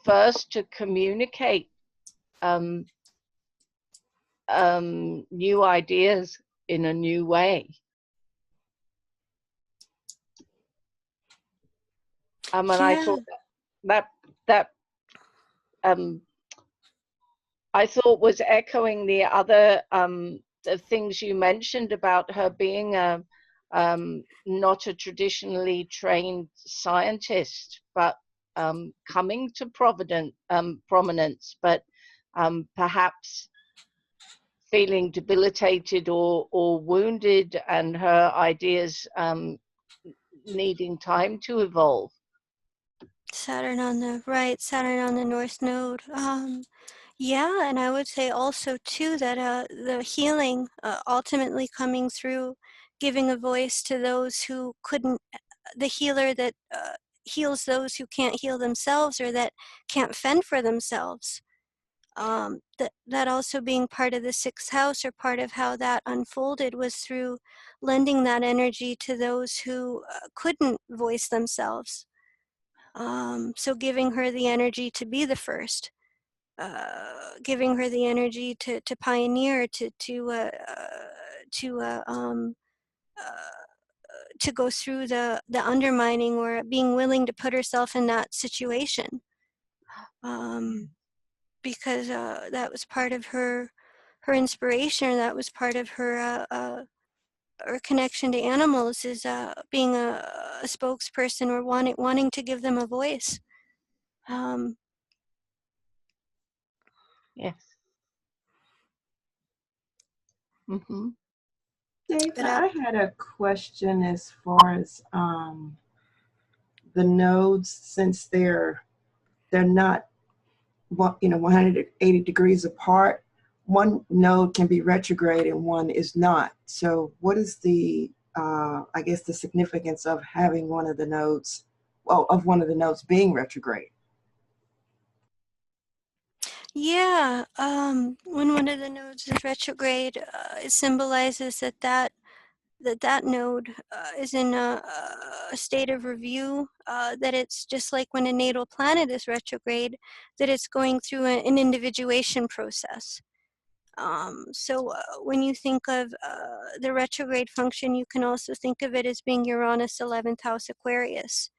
first to communicate new ideas in a new way. And yeah. I thought that I thought was echoing the other the things you mentioned about her being not a traditionally trained scientist, but coming to prominence, but perhaps feeling debilitated or wounded, and her ideas needing time to evolve. Saturn on the right, Saturn on the North Node. Yeah, and I would say also too that the healing ultimately coming through, giving a voice to those who couldn't, the healer that heals those who can't heal themselves or that can't fend for themselves. That also being part of the sixth house, or part of how that unfolded, was through lending that energy to those who couldn't voice themselves. So giving her the energy to be the first, giving her the energy to pioneer, to go through the undermining, or being willing to put herself in that situation. Because that was part of her inspiration, or that was part of her connection to animals, is being a spokesperson, or wanting to give them a voice. Yes. Mm-hmm. Dave, But I had a question as far as the nodes, since they're not 180 degrees apart. One node can be retrograde and one is not. So what is the I guess the significance of having one of the nodes, of one of the nodes being retrograde? yeah, when one of the nodes is retrograde, it symbolizes that node is in a state of review, that it's just like when a natal planet is retrograde, that it's going through an individuation process. So when you think of the retrograde function, you can also think of it as being Uranus 11th house Aquarius,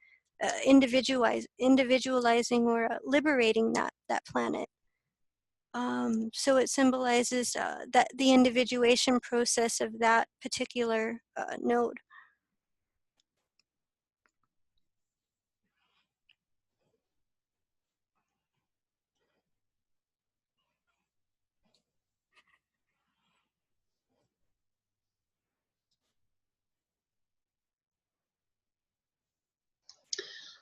individualizing or liberating that planet. So it symbolizes that the individuation process of that particular node.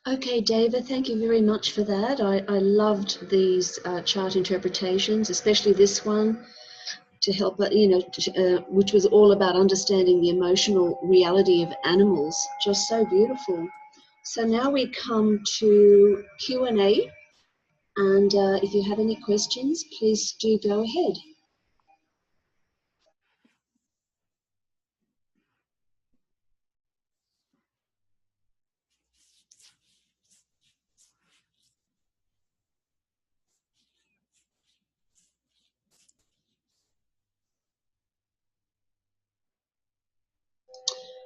Okay, Deva, thank you very much for that. I loved these chart interpretations, especially this one, to help, which was all about understanding the emotional reality of animals. Just so beautiful. So now we come to Q&A, and if you have any questions, please do go ahead.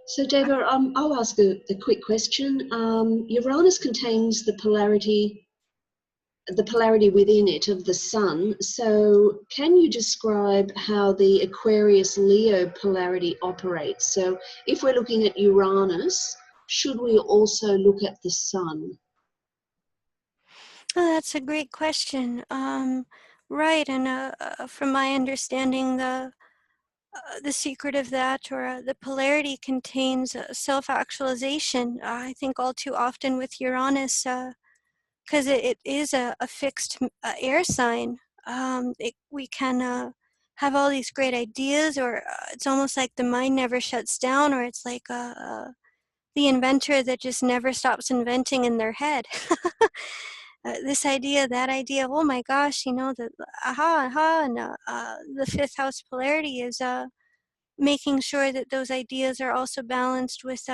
So, Deva, I'll ask a quick question. Uranus contains the polarity within it of the sun. So can you describe how the Aquarius-Leo polarity operates? So if we're looking at Uranus, should we also look at the sun? Oh, that's a great question. Right, and from my understanding, the secret of that, or the polarity, contains self-actualization. I think all too often with Uranus, because it is a fixed air sign, we can have all these great ideas, or it's almost like the mind never shuts down, or it's like the inventor that just never stops inventing in their head. This idea, that idea, oh my gosh, the aha, and the fifth house polarity is making sure that those ideas are also balanced with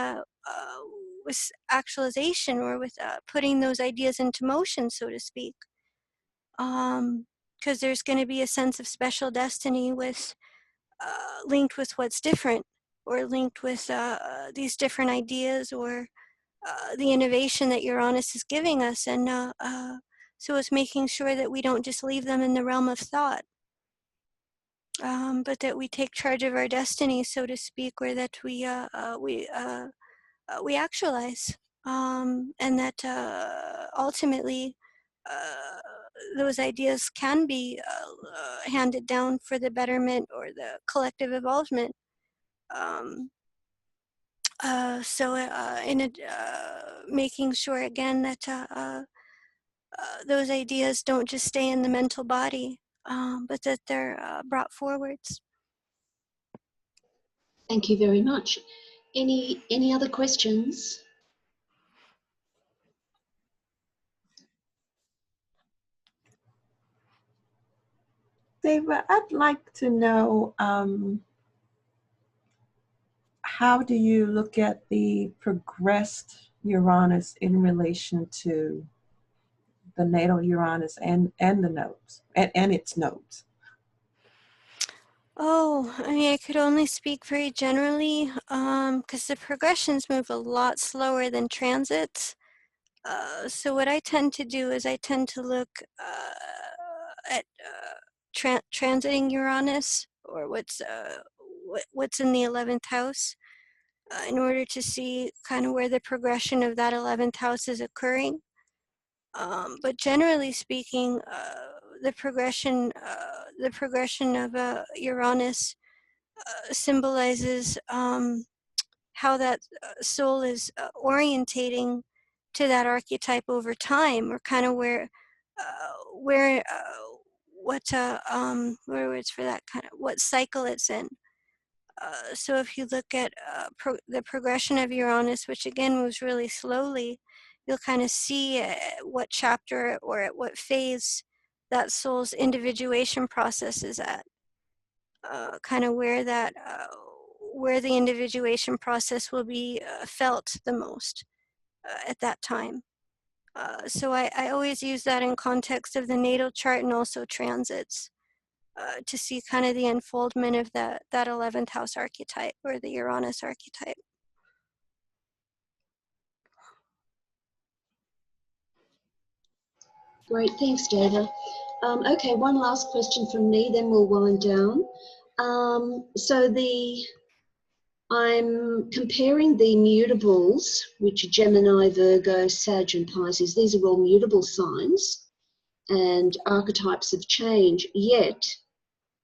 actualization, or with putting those ideas into motion, so to speak. Because there's going to be a sense of special destiny with linked with what's different, or linked with these different ideas, or the innovation that Uranus is giving us. And so it's making sure that we don't just leave them in the realm of thought, but that we take charge of our destiny, so to speak, or that we actualize, and that ultimately those ideas can be handed down for the betterment or the collective involvement. Making sure again that those ideas don't just stay in the mental body, but that they're brought forwards. Thank you very much. Any other questions? Deva, I'd like to know how do you look at the progressed Uranus in relation to the natal Uranus and the nodes and its nodes? Oh, I mean, I could only speak very generally because the progressions move a lot slower than transits. So what I tend to do is I tend to look at transiting Uranus, or what's in the 11th house, in order to see kind of where the progression of that 11th house is occurring. But generally speaking, the progression of Uranus symbolizes how that soul is orientating to that archetype over time, or kind of where it's for that kind of what cycle it's in. So if you look at the progression of Uranus, which again moves really slowly, you'll kind of see what chapter or at what phase that soul's individuation process is at. Kind of where the individuation process will be felt the most at that time. So I always use that in context of the natal chart and also transits to see kind of the unfoldment of that 11th house archetype, or the Uranus archetype. Great, thanks, Deva. Okay, one last question from me, then we'll wind down. I'm comparing the mutables, which are Gemini, Virgo, Sag, and Pisces. These are all mutable signs and archetypes of change, yet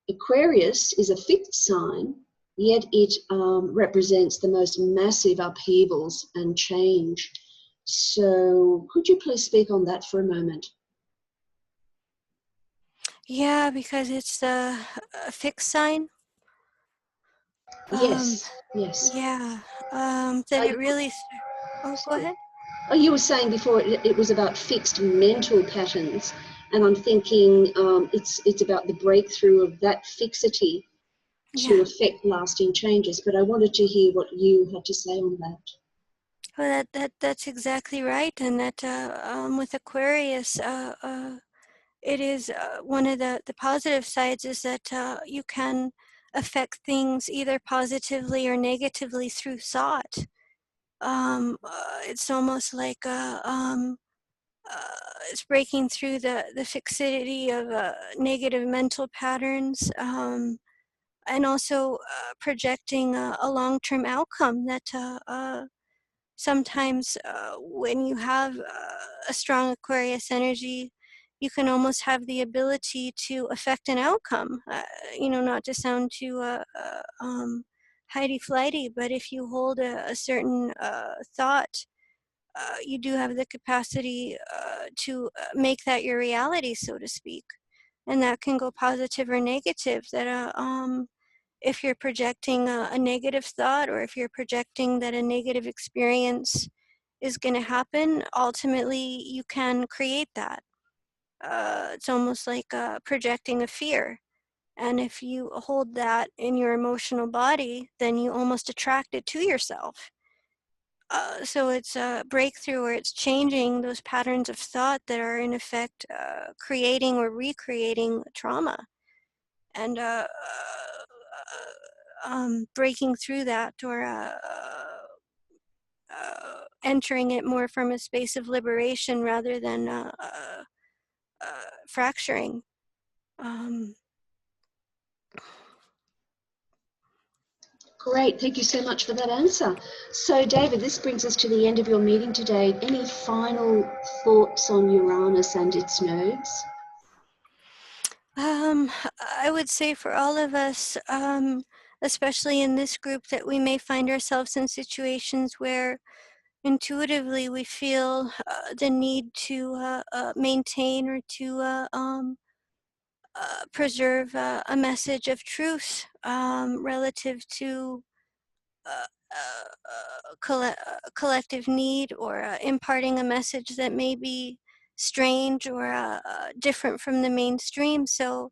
Aquarius is a fixed sign, yet it represents the most massive upheavals and change. So could you please speak on that for a moment? Yeah, because it's a fixed sign. Yes, yes. Yeah, that it really. Oh, go ahead. Oh, you were saying before it was about fixed mental patterns, and I'm thinking it's about the breakthrough of that fixity to affect lasting changes. But I wanted to hear what you had to say on that. Well, that's exactly right, and that with Aquarius, it is one of the positive sides is that you can affect things either positively or negatively through thought. It's almost like it's breaking through the fixity of negative mental patterns, and also projecting a long-term outcome that sometimes when you have a strong Aquarius energy, you can almost have the ability to affect an outcome. Not to sound too highty-flighty, but if you hold a certain thought, you do have the capacity to make that your reality, so to speak. And that can go positive or negative. That if you're projecting a negative thought, or if you're projecting that a negative experience is going to happen, ultimately you can create that. It's almost like projecting a fear. And if you hold that in your emotional body, then you almost attract it to yourself. So it's a breakthrough, or it's changing those patterns of thought that are in effect creating or recreating trauma. And breaking through that, or entering it more from a space of liberation rather than fracturing. Great, thank you so much for that answer. So David, this brings us to the end of your meeting today. Any final thoughts on Uranus and its nodes? I would say for all of us, especially in this group, that we may find ourselves in situations where intuitively we feel the need to maintain or to preserve a message of truth relative to collective need, or imparting a message that may be strange or different from the mainstream. So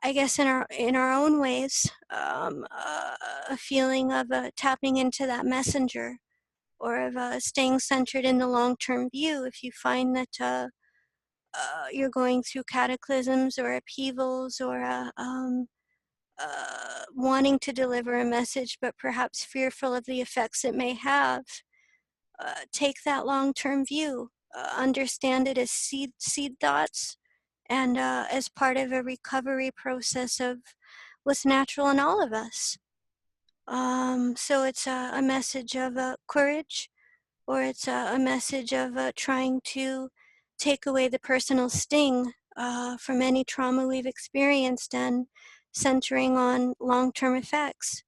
I guess in our own ways, a feeling of tapping into that messenger, or of staying centered in the long-term view. If you find that you're going through cataclysms or upheavals, or wanting to deliver a message, but perhaps fearful of the effects it may have, take that long-term view. Understand it as seed thoughts, and as part of a recovery process of what's natural in all of us. So it's a message of courage, or it's a message of trying to take away the personal sting from any trauma we've experienced, and centering on long-term effects.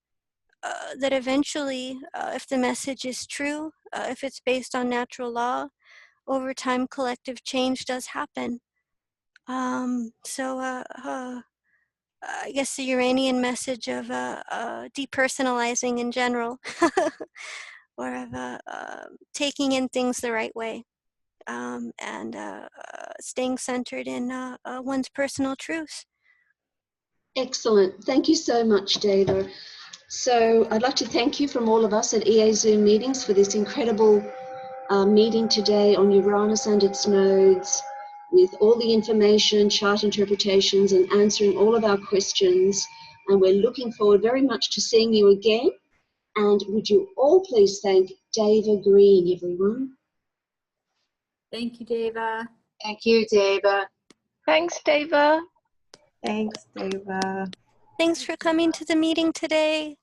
That eventually, if the message is true, if it's based on natural law, over time collective change does happen. I guess the Uranian message of depersonalizing in general, or of taking in things the right way, and staying centered in one's personal truth. Excellent. Thank you so much, Deva. So I'd like to thank you from all of us at EA Zoom meetings for this incredible meeting today on Uranus and its nodes, with all the information, chart interpretations, and answering all of our questions. And we're looking forward very much to seeing you again. And would you all please thank Deva Green, everyone? Thank you, Deva. Thank you, Deva. Thanks, Deva. Thanks, Deva. Thanks for coming to the meeting today.